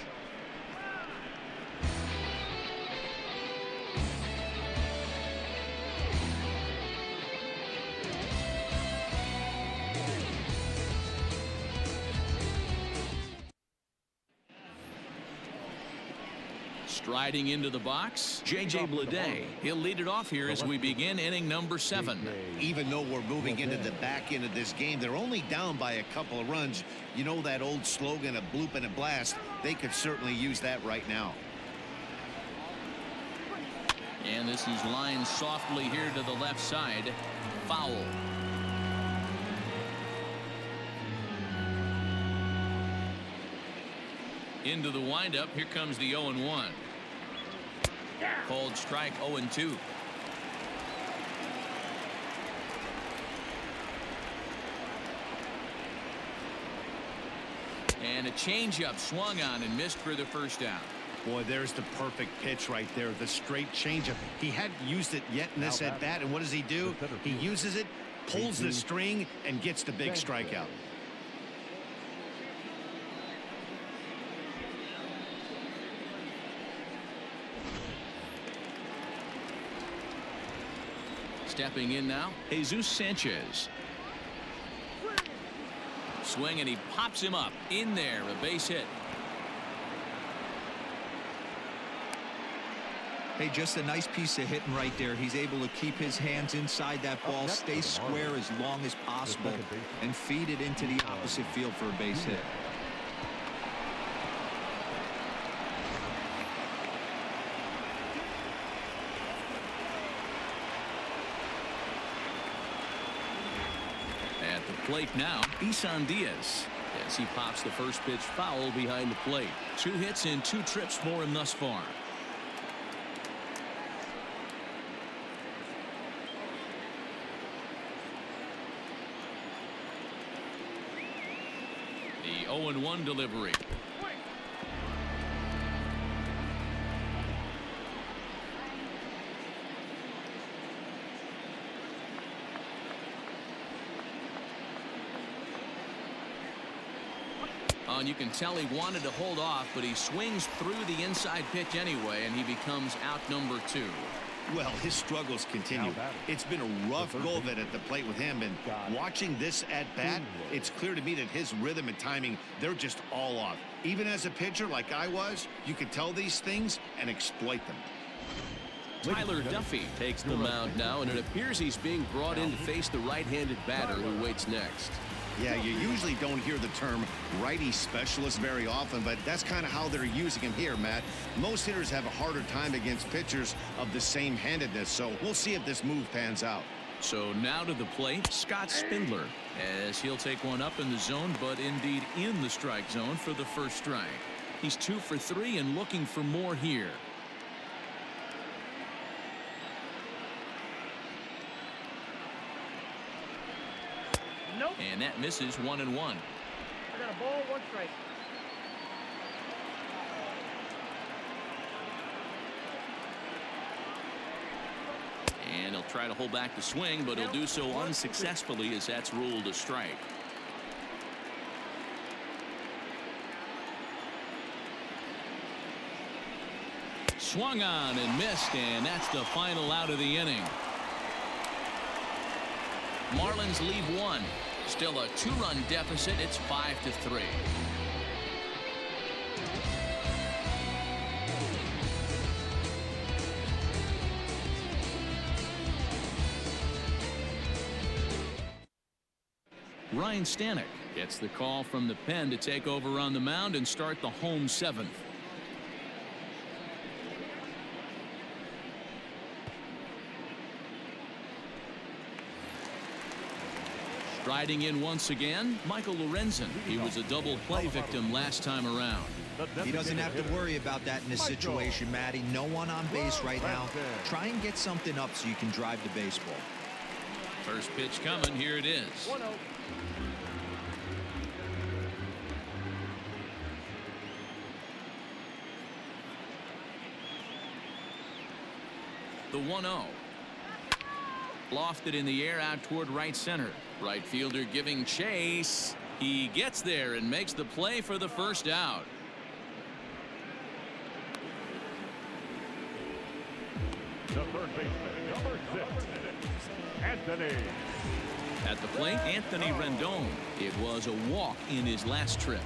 Striding into the box, J.J. Bleday. He'll lead it off here as we begin inning number 7. Even though we're moving into the back end of this game, they're only down by a couple of runs. You know that old slogan, a bloop and a blast. They could certainly use that right now. And this is lined softly here to the left side. Foul. Into the windup. Here comes the 0-1. Called strike 0-2. And a changeup swung on and missed for the first down. Boy, there's the perfect pitch right there. The straight changeup. He hadn't used it yet in this at bat. And what does he do? He uses it, pulls the string, and gets the big strikeout. Stepping in now, Jesus Sanchez. Swing and he pops him up in there. A base hit. Hey, just a nice piece of hitting right there. He's able to keep his hands inside that ball, stay square as long as possible, and feed it into the opposite field for a base hit. At the plate now, Isan Diaz, as he pops the first pitch foul behind the plate. 2 hits and 2 trips for him thus far. The 0-1 delivery. And you can tell he wanted to hold off, but he swings through the inside pitch anyway, and he becomes out number 2. Well, his struggles continue. It's been a rough go of it at the plate with him, and watching this at bat, it's clear to me that his rhythm and timing, they're just all off. Even as a pitcher like I was, you can tell these things and exploit them. Tyler Duffy takes the mound now, and it appears he's being brought in to face the right-handed batter who waits next. Yeah, you usually don't hear the term righty specialist very often, but that's kind of how they're using him here, Matt. Most hitters have a harder time against pitchers of the same handedness, so we'll see if this move pans out. So now to the plate, Scott Spindler, as he'll take one up in the zone, but indeed in the strike zone for the first strike. He's 2 for 3 and looking for more here. Nope. And that misses 1-1. I got a ball, 1 strike. And he'll try to hold back the swing, but he'll do so unsuccessfully as that's ruled a strike. Swung on and missed, and that's the final out of the inning. Marlins lead one. Still a 2-run deficit. It's 5-3. Ryan Stanek gets the call from the pen to take over on the mound and start the home 7th. Striding in once again, Michael Lorenzen. He was a double play victim last time around. He doesn't have to worry about that in this situation, Matty. No one on base right now. Try and get something up so you can drive the baseball. First pitch coming. Here it is. 1-0. The 1-0. Lofted in the air out toward right center. Right fielder giving chase. He gets there and makes the play for the first out. The third baseman, number 6, Anthony. At the plate, Anthony Rendon. It was a walk in his last trip.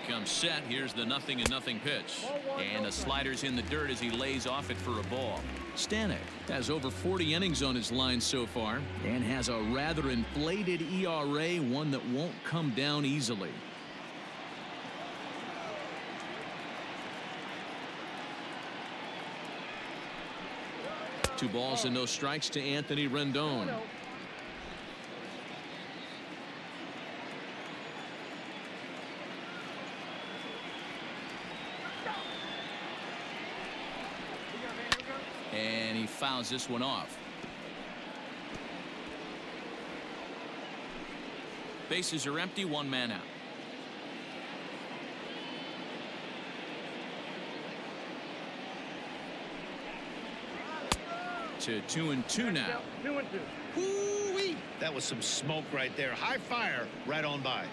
Comes set. Here's the 0-0 pitch, and the slider's in the dirt as he lays off it for a ball. Stanek has over 40 innings on his line so far and has a rather inflated ERA, one that won't come down easily. Two balls and no strikes to Anthony Rendon. And he fouls this one off. Bases are empty, one man out. To 2-2 now. 2-2. Woo-wee. That was some smoke right there. High fire right on by.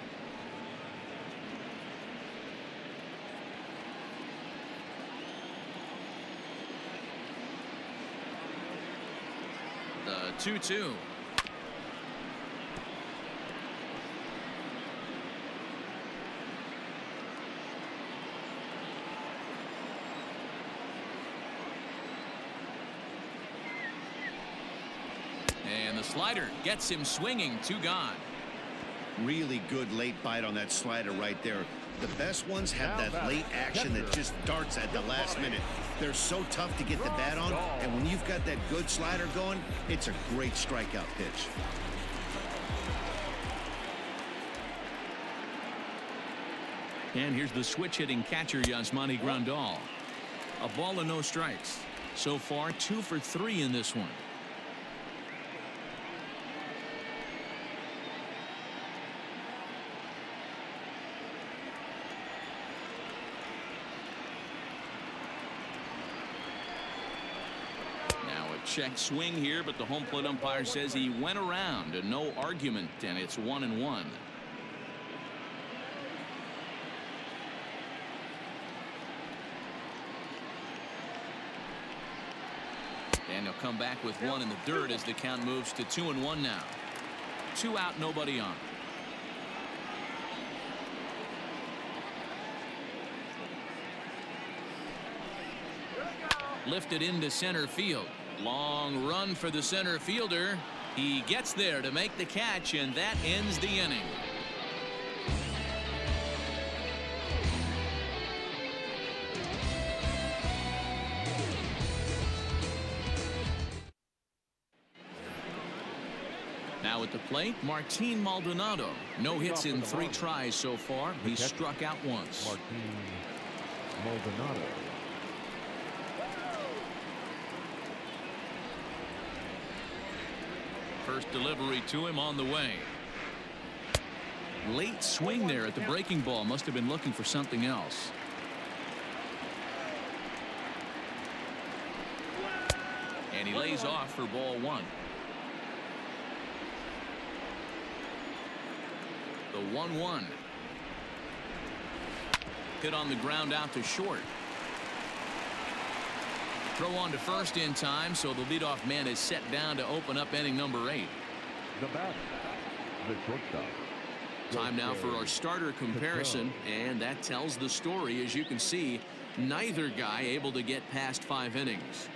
The 2-2. And the slider gets him swinging. 2 gone. Really good late bite on that slider right there. The best ones have that late action that just darts at the last minute. They're so tough to get the bat on, and when you've got that good slider going, it's a great strikeout pitch. And here's the switch hitting catcher Yasmani Grandal. A ball and no strikes. So far 2 for 3 in this one. Check swing here, but the home plate umpire says he went around and no argument, and it's 1-1. And he'll come back with one in the dirt as the count moves to 2-1 now. 2 out, nobody on. Lifted into center field. Long run for the center fielder. He gets there to make the catch, and that ends the inning. Now at the plate, Martin Maldonado. No hits in 3 tries so far. He's struck out once. Martin Maldonado. First delivery to him on the way. Late swing there at the breaking ball. Must have been looking for something else. And he lays off for ball 1. The 1-1. Hit on the ground out to short. Throw on to first in time, so the leadoff man is set down to open up inning number 8. The batter, the shortstop. Time now for our starter comparison, and that tells the story. As you can see, neither guy able to get past 5 innings.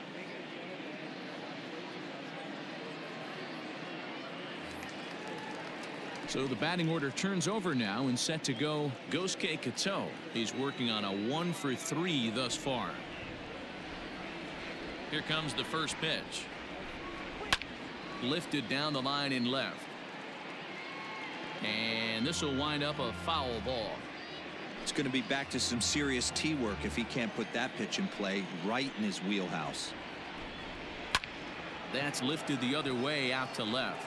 So the batting order turns over now and set to go Gosuke Kato. He's working on a 1 for 3 thus far. Here comes the first pitch. Lifted down the line in left. And this will wind up a foul ball. It's going to be back to some serious tee work if he can't put that pitch in play right in his wheelhouse. That's lifted the other way out to left.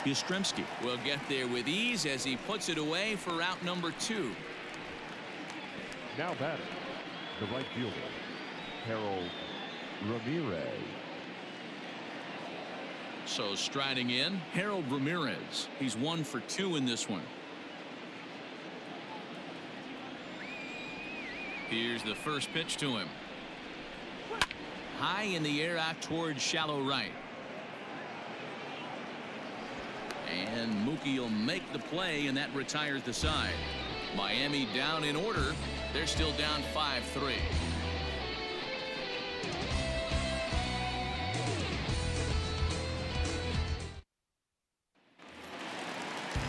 Yastrzemski will get there with ease as he puts it away for out number 2. Now batting, the right fielder, Harold Ramirez. So striding in, Harold Ramirez. He's 1 for 2 in this one. Here's the first pitch to him. High in the air out towards shallow right. And Mookie will make the play, and that retires the side. Miami down in order. They're still down 5-3.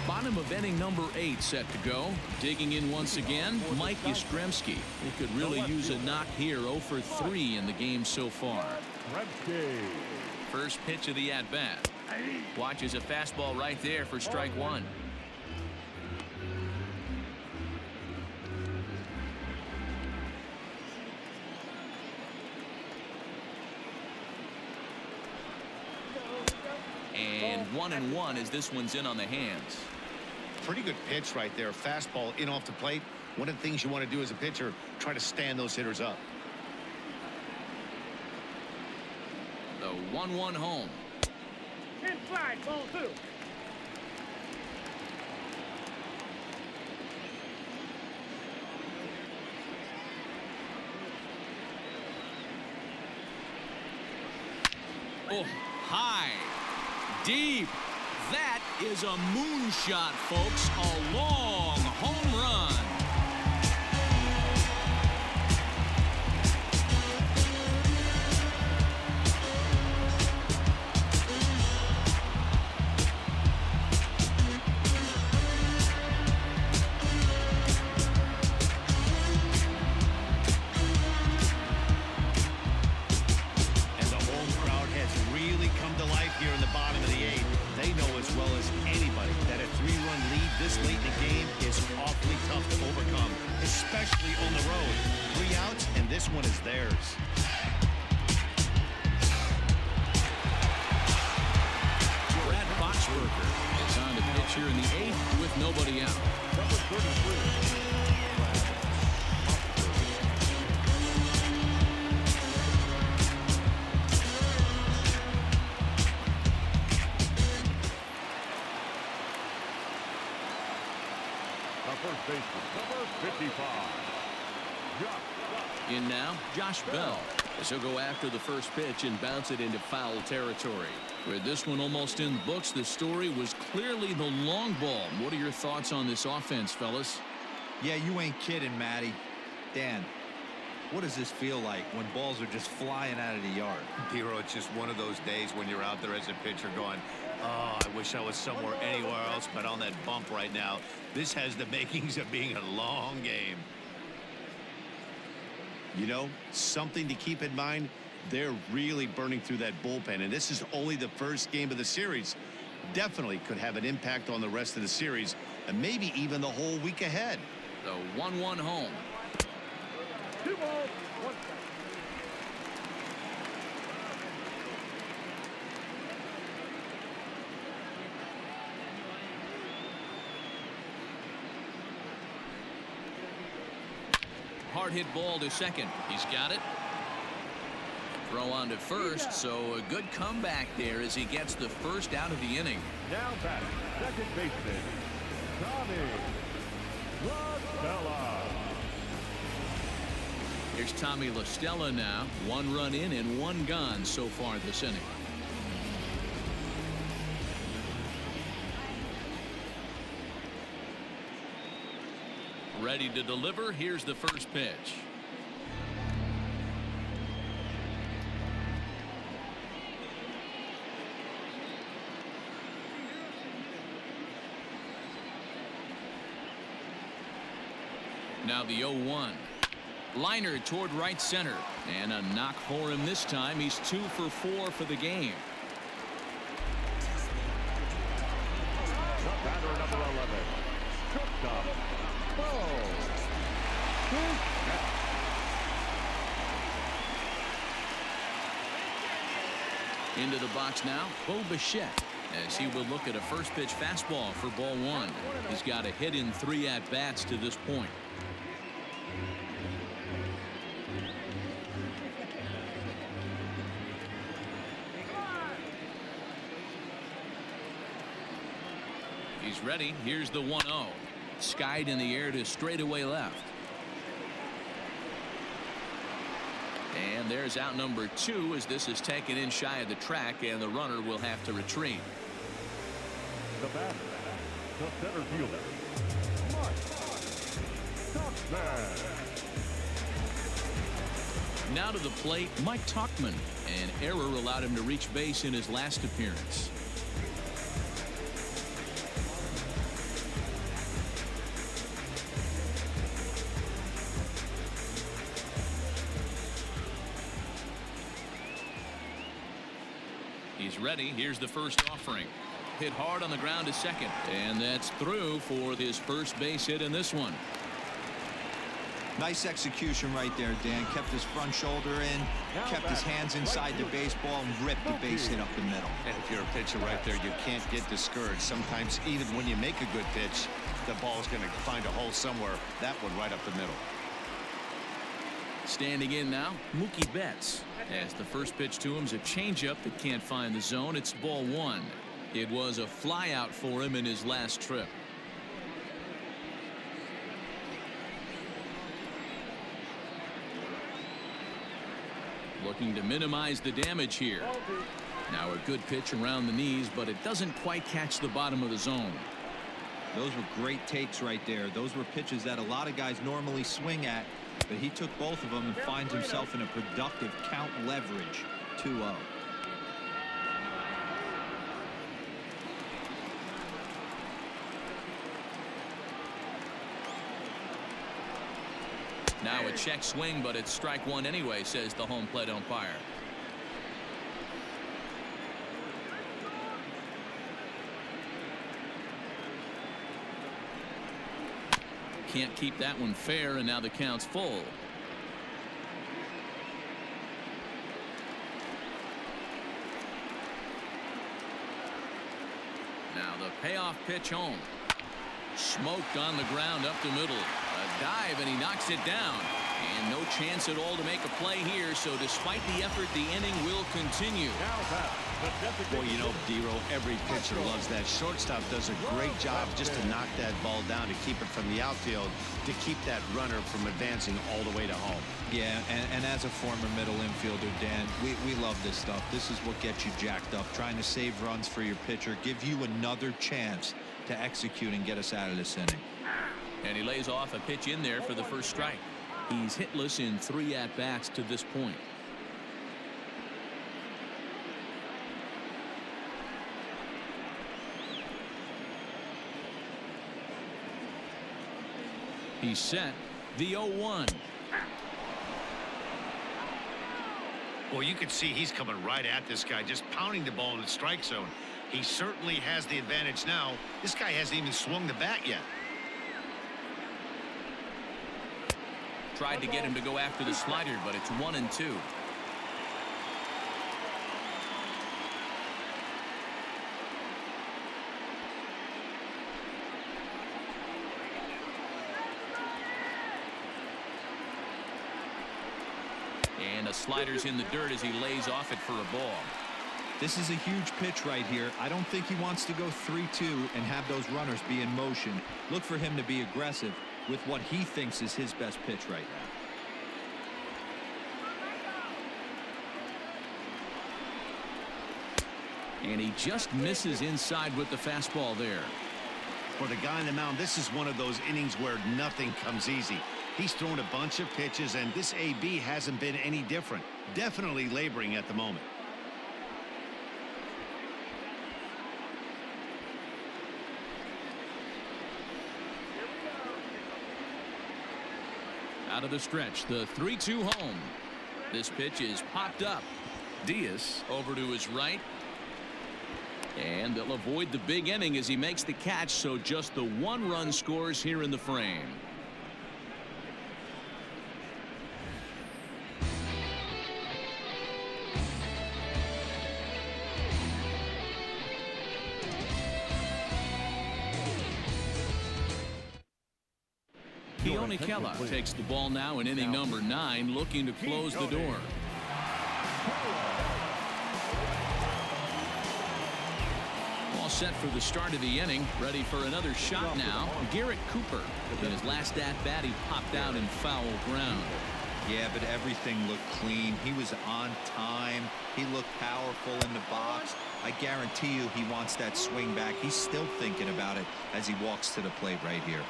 Bottom of inning number 8 set to go. Digging in once again, Mike Yastrzemski. He could really use a knock here. 0 for 3 in the game so far. First pitch of the at-bat. Watches a fastball right there for strike 1. And 1-1 as this one's in on the hands. Pretty good pitch right there. Fastball in off the plate. One of the things you want to do as a pitcher, try to stand those hitters up. The 1-1 home. Inside, ball 2. Oh, high, deep. That is a moonshot, folks. A long home run. This one is theirs. Brad Boxberger is on the pitch here in the 8th with nobody out. Number 33. First baseman, number 55. In now, Josh Bell, as he'll go after the first pitch and bounce it into foul territory. With this one almost in the books, the story was clearly the long ball. What are your thoughts on this offense, fellas? Yeah, you ain't kidding, Matty. Dan, what does this feel like when balls are just flying out of the yard? Hero, it's just one of those days when you're out there as a pitcher going, oh, I wish I was somewhere anywhere else but on that bump right now. This has the makings of being a long game. You know, something to keep in mind, they're really burning through that bullpen, and this is only the first game of the series. Definitely could have an impact on the rest of the series, and maybe even the whole week ahead. The 1-1 home. 2 balls, 1 strike. hard hit ball to second. He's got it. Throw on to first, so a good comeback there as he gets the first out of the inning. Now batting, second baseman, Tommy LaStella. Here's Tommy LaStella now. 1 run in and 1 gone so far this inning. Ready to deliver. Here's the first pitch. Now the 0-1. Liner toward right center. And a knock for him this time. He's 2 for 4 for the game. The batter, number 11. Shortstop, Bo Bichette. Into the box now, Bo Bichette, as he will look at a first pitch fastball for ball 1. He's got a hit in 3 at-bats to this point. He's ready. Here's the 1-0. Skied in the air to straightaway left. And there's out number 2 as this is taken in shy of the track, and the runner will have to retreat. The batter, the center fielder, Mark Tuchman. Now to the plate, Mike Tuchman. An error allowed him to reach base in his last appearance. He's ready. Here's the first offering. Hit hard on the ground to second. And that's through for his first base hit in this one. Nice execution right there, Dan. Kept his front shoulder in, kept his hands inside the baseball, and ripped the base hit up the middle. And if you're a pitcher right there, you can't get discouraged. Sometimes even when you make a good pitch, the ball's going to find a hole somewhere. That one right up the middle. Standing in now, Mookie Betts. As the first pitch to him's a changeup that can't find the zone. It's ball 1. It was a flyout for him in his last trip. Looking to minimize the damage here. Now a good pitch around the knees, but it doesn't quite catch the bottom of the zone. Those were great takes right there. Those were pitches that a lot of guys normally swing at, but he took both of them and finds himself in a productive count leverage. 2-0. Now a check swing, but it's strike 1 anyway, says the home plate umpire. Can't keep that one fair, and now the count's full. Now the payoff pitch home. Smoked on the ground up the middle. A dive, and he knocks it down. And no chance at all to make a play here, so despite the effort, the inning will continue. Boy, you know, D-Row, every pitcher loves that. Shortstop does a great job just to knock that ball down, to keep it from the outfield, to keep that runner from advancing all the way to home. Yeah, and as a former middle infielder, Dan, we love this stuff. This is what gets you jacked up, trying to save runs for your pitcher, give you another chance to execute and get us out of this inning. And he lays off a pitch in there for the first strike. He's hitless in 3 at-bats to this point. He's set. The 0-1. Well, you can see he's coming right at this guy, just pounding the ball in the strike zone. He certainly has the advantage now. This guy hasn't even swung the bat yet. Tried to get him to go after the slider, but it's 1-2. And the slider's in the dirt as he lays off it for a ball. This is a huge pitch right here. I don't think he wants to go 3-2 and have those runners be in motion. Look for him to be aggressive with what he thinks is his best pitch right now. And he just misses inside with the fastball there. For the guy on the mound, this is one of those innings where nothing comes easy. He's thrown a bunch of pitches, and this AB hasn't been any different. Definitely laboring at the moment. Out of the stretch, the 3-2 home. This pitch is popped up. Diaz over to his right. And they'll avoid the big inning as he makes the catch, so just the 1 run scores here in the frame. Keller takes the ball now in inning number 9, looking to close the door. All set for the start of the inning. Ready for another shot now. Garrett Cooper. In his last at-bat, he popped out in foul ground. Yeah, but everything looked clean. He was on time. He looked powerful in the box. I guarantee you he wants that swing back. He's still thinking about it as he walks to the plate right here.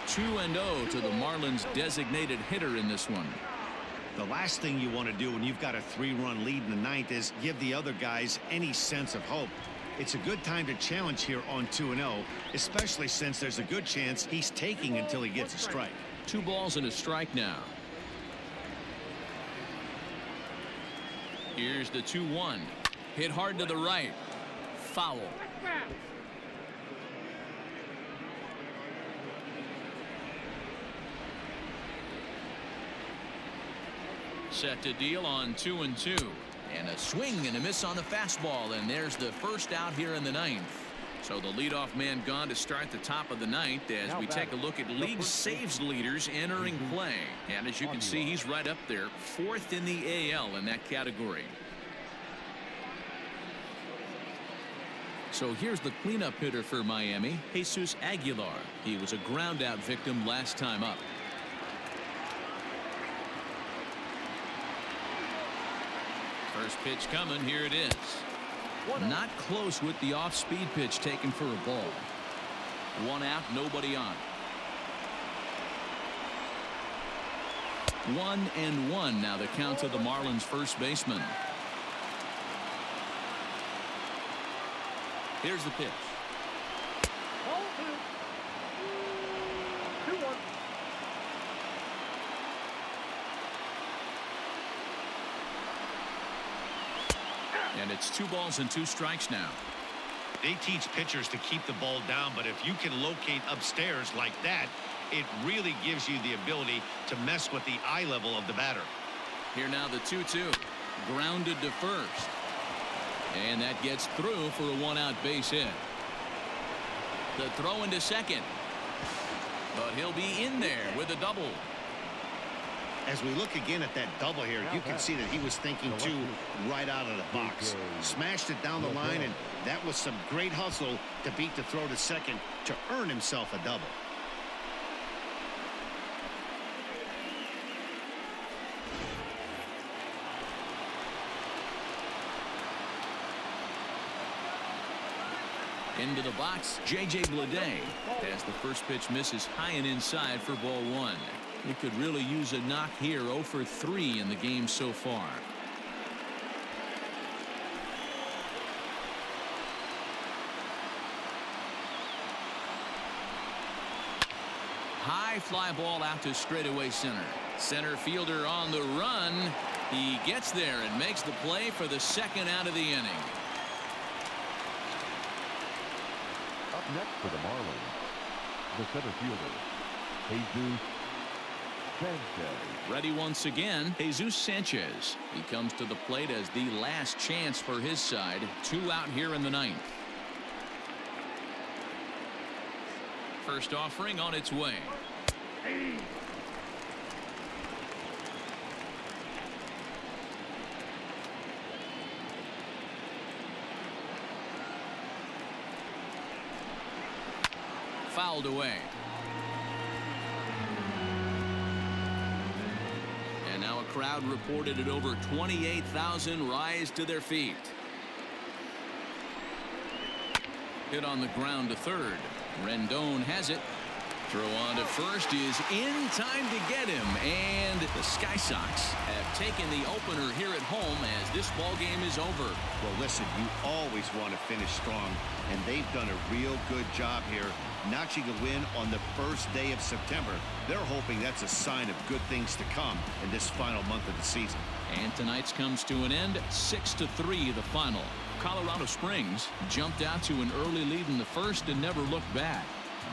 Two and 0 to the Marlins designated hitter in this one. The last thing you want to do when you've got a 3-run lead in the 9th is give the other guys any sense of hope. It's a good time to challenge here on 2-0, especially since there's a good chance he's taking until he gets a strike. 2 balls and a strike now. Here's the 2-1. Hit hard to the right. Foul. Set to deal on 2-2. And a swing and a miss on the fastball. And there's the first out here in the 9th. So the leadoff man gone to start the top of the 9th as we take a look at league saves leaders entering play. And as you can see, he's right up there, 4th in the AL in that category. So here's the cleanup hitter for Miami, Jesus Aguilar. He was a ground out victim last time up. First pitch coming. Here it is. Not close with the off-speed pitch taken for a ball. 1 out, nobody on. 1-1 now the count to the Marlins first baseman. Here's the pitch. 2-1. And it's 2 balls and 2 strikes now. They teach pitchers to keep the ball down, but if you can locate upstairs like that, it really gives you the ability to mess with the eye level of the batter. Here now the 2-2. Grounded to first. And that gets through for a 1-out base hit. The throw into second. But he'll be in there with a double. As we look again at that double here, you can see that he was thinking too right out of the box. Smashed it down the line, and that was some great hustle to beat the throw to second to earn himself a double. Into the box, J.J. Bleday as the first pitch misses high and inside for ball 1. He could really use a knock here. 0 for 3 in the game so far. High fly ball out to straightaway center. Center fielder on the run. He gets there and makes the play for the second out of the inning. Up next for the Marlins, the center fielder, Jesus Sanchez. Ready once again, Jesus Sanchez. He comes to the plate as the last chance for his side. 2 out here in the 9th. First offering on its way. Fouled away. And now a crowd reported at over 28,000 rise to their feet. Hit on the ground to third. Rendon has it. Throw on to first is in time to get him. And the Sky Sox have taken the opener here at home as this ball game is over. Well, listen, you always want to finish strong, and they've done a real good job here notching a win on the first day of September. They're hoping that's a sign of good things to come in this final month of the season. And tonight's comes to an end, 6-3 the final. Colorado Springs jumped out to an early lead in the first and never looked back.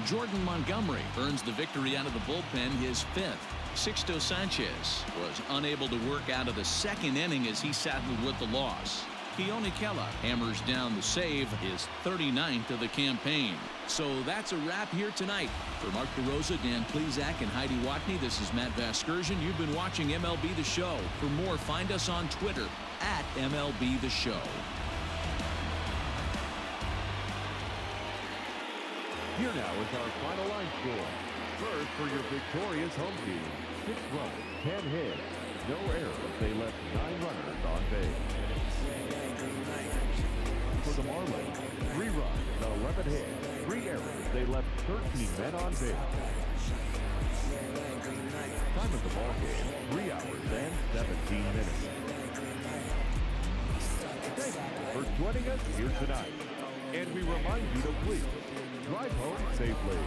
Jordan Montgomery earns the victory out of the bullpen, his 5th. Sixto Sanchez was unable to work out of the second inning as he saddled with the loss. Keone Kela hammers down the save, his 39th of the campaign. So that's a wrap here tonight. For Mark DeRosa, Dan Plezak, and Heidi Watney, this is Matt Vasgersian. You've been watching MLB The Show. For more, find us on Twitter at MLB The Show. Here now is our final line score. First, for your victorious home team, 6 runs, 10 hits, no errors. They left 9 runners on base. For the Marlins, 3 runs, 11 hits, 3 errors. They left 13 men on base. Time of the ball game, 3 hours and 17 minutes. Thank you for joining us here tonight. And we remind you to please drive home safely.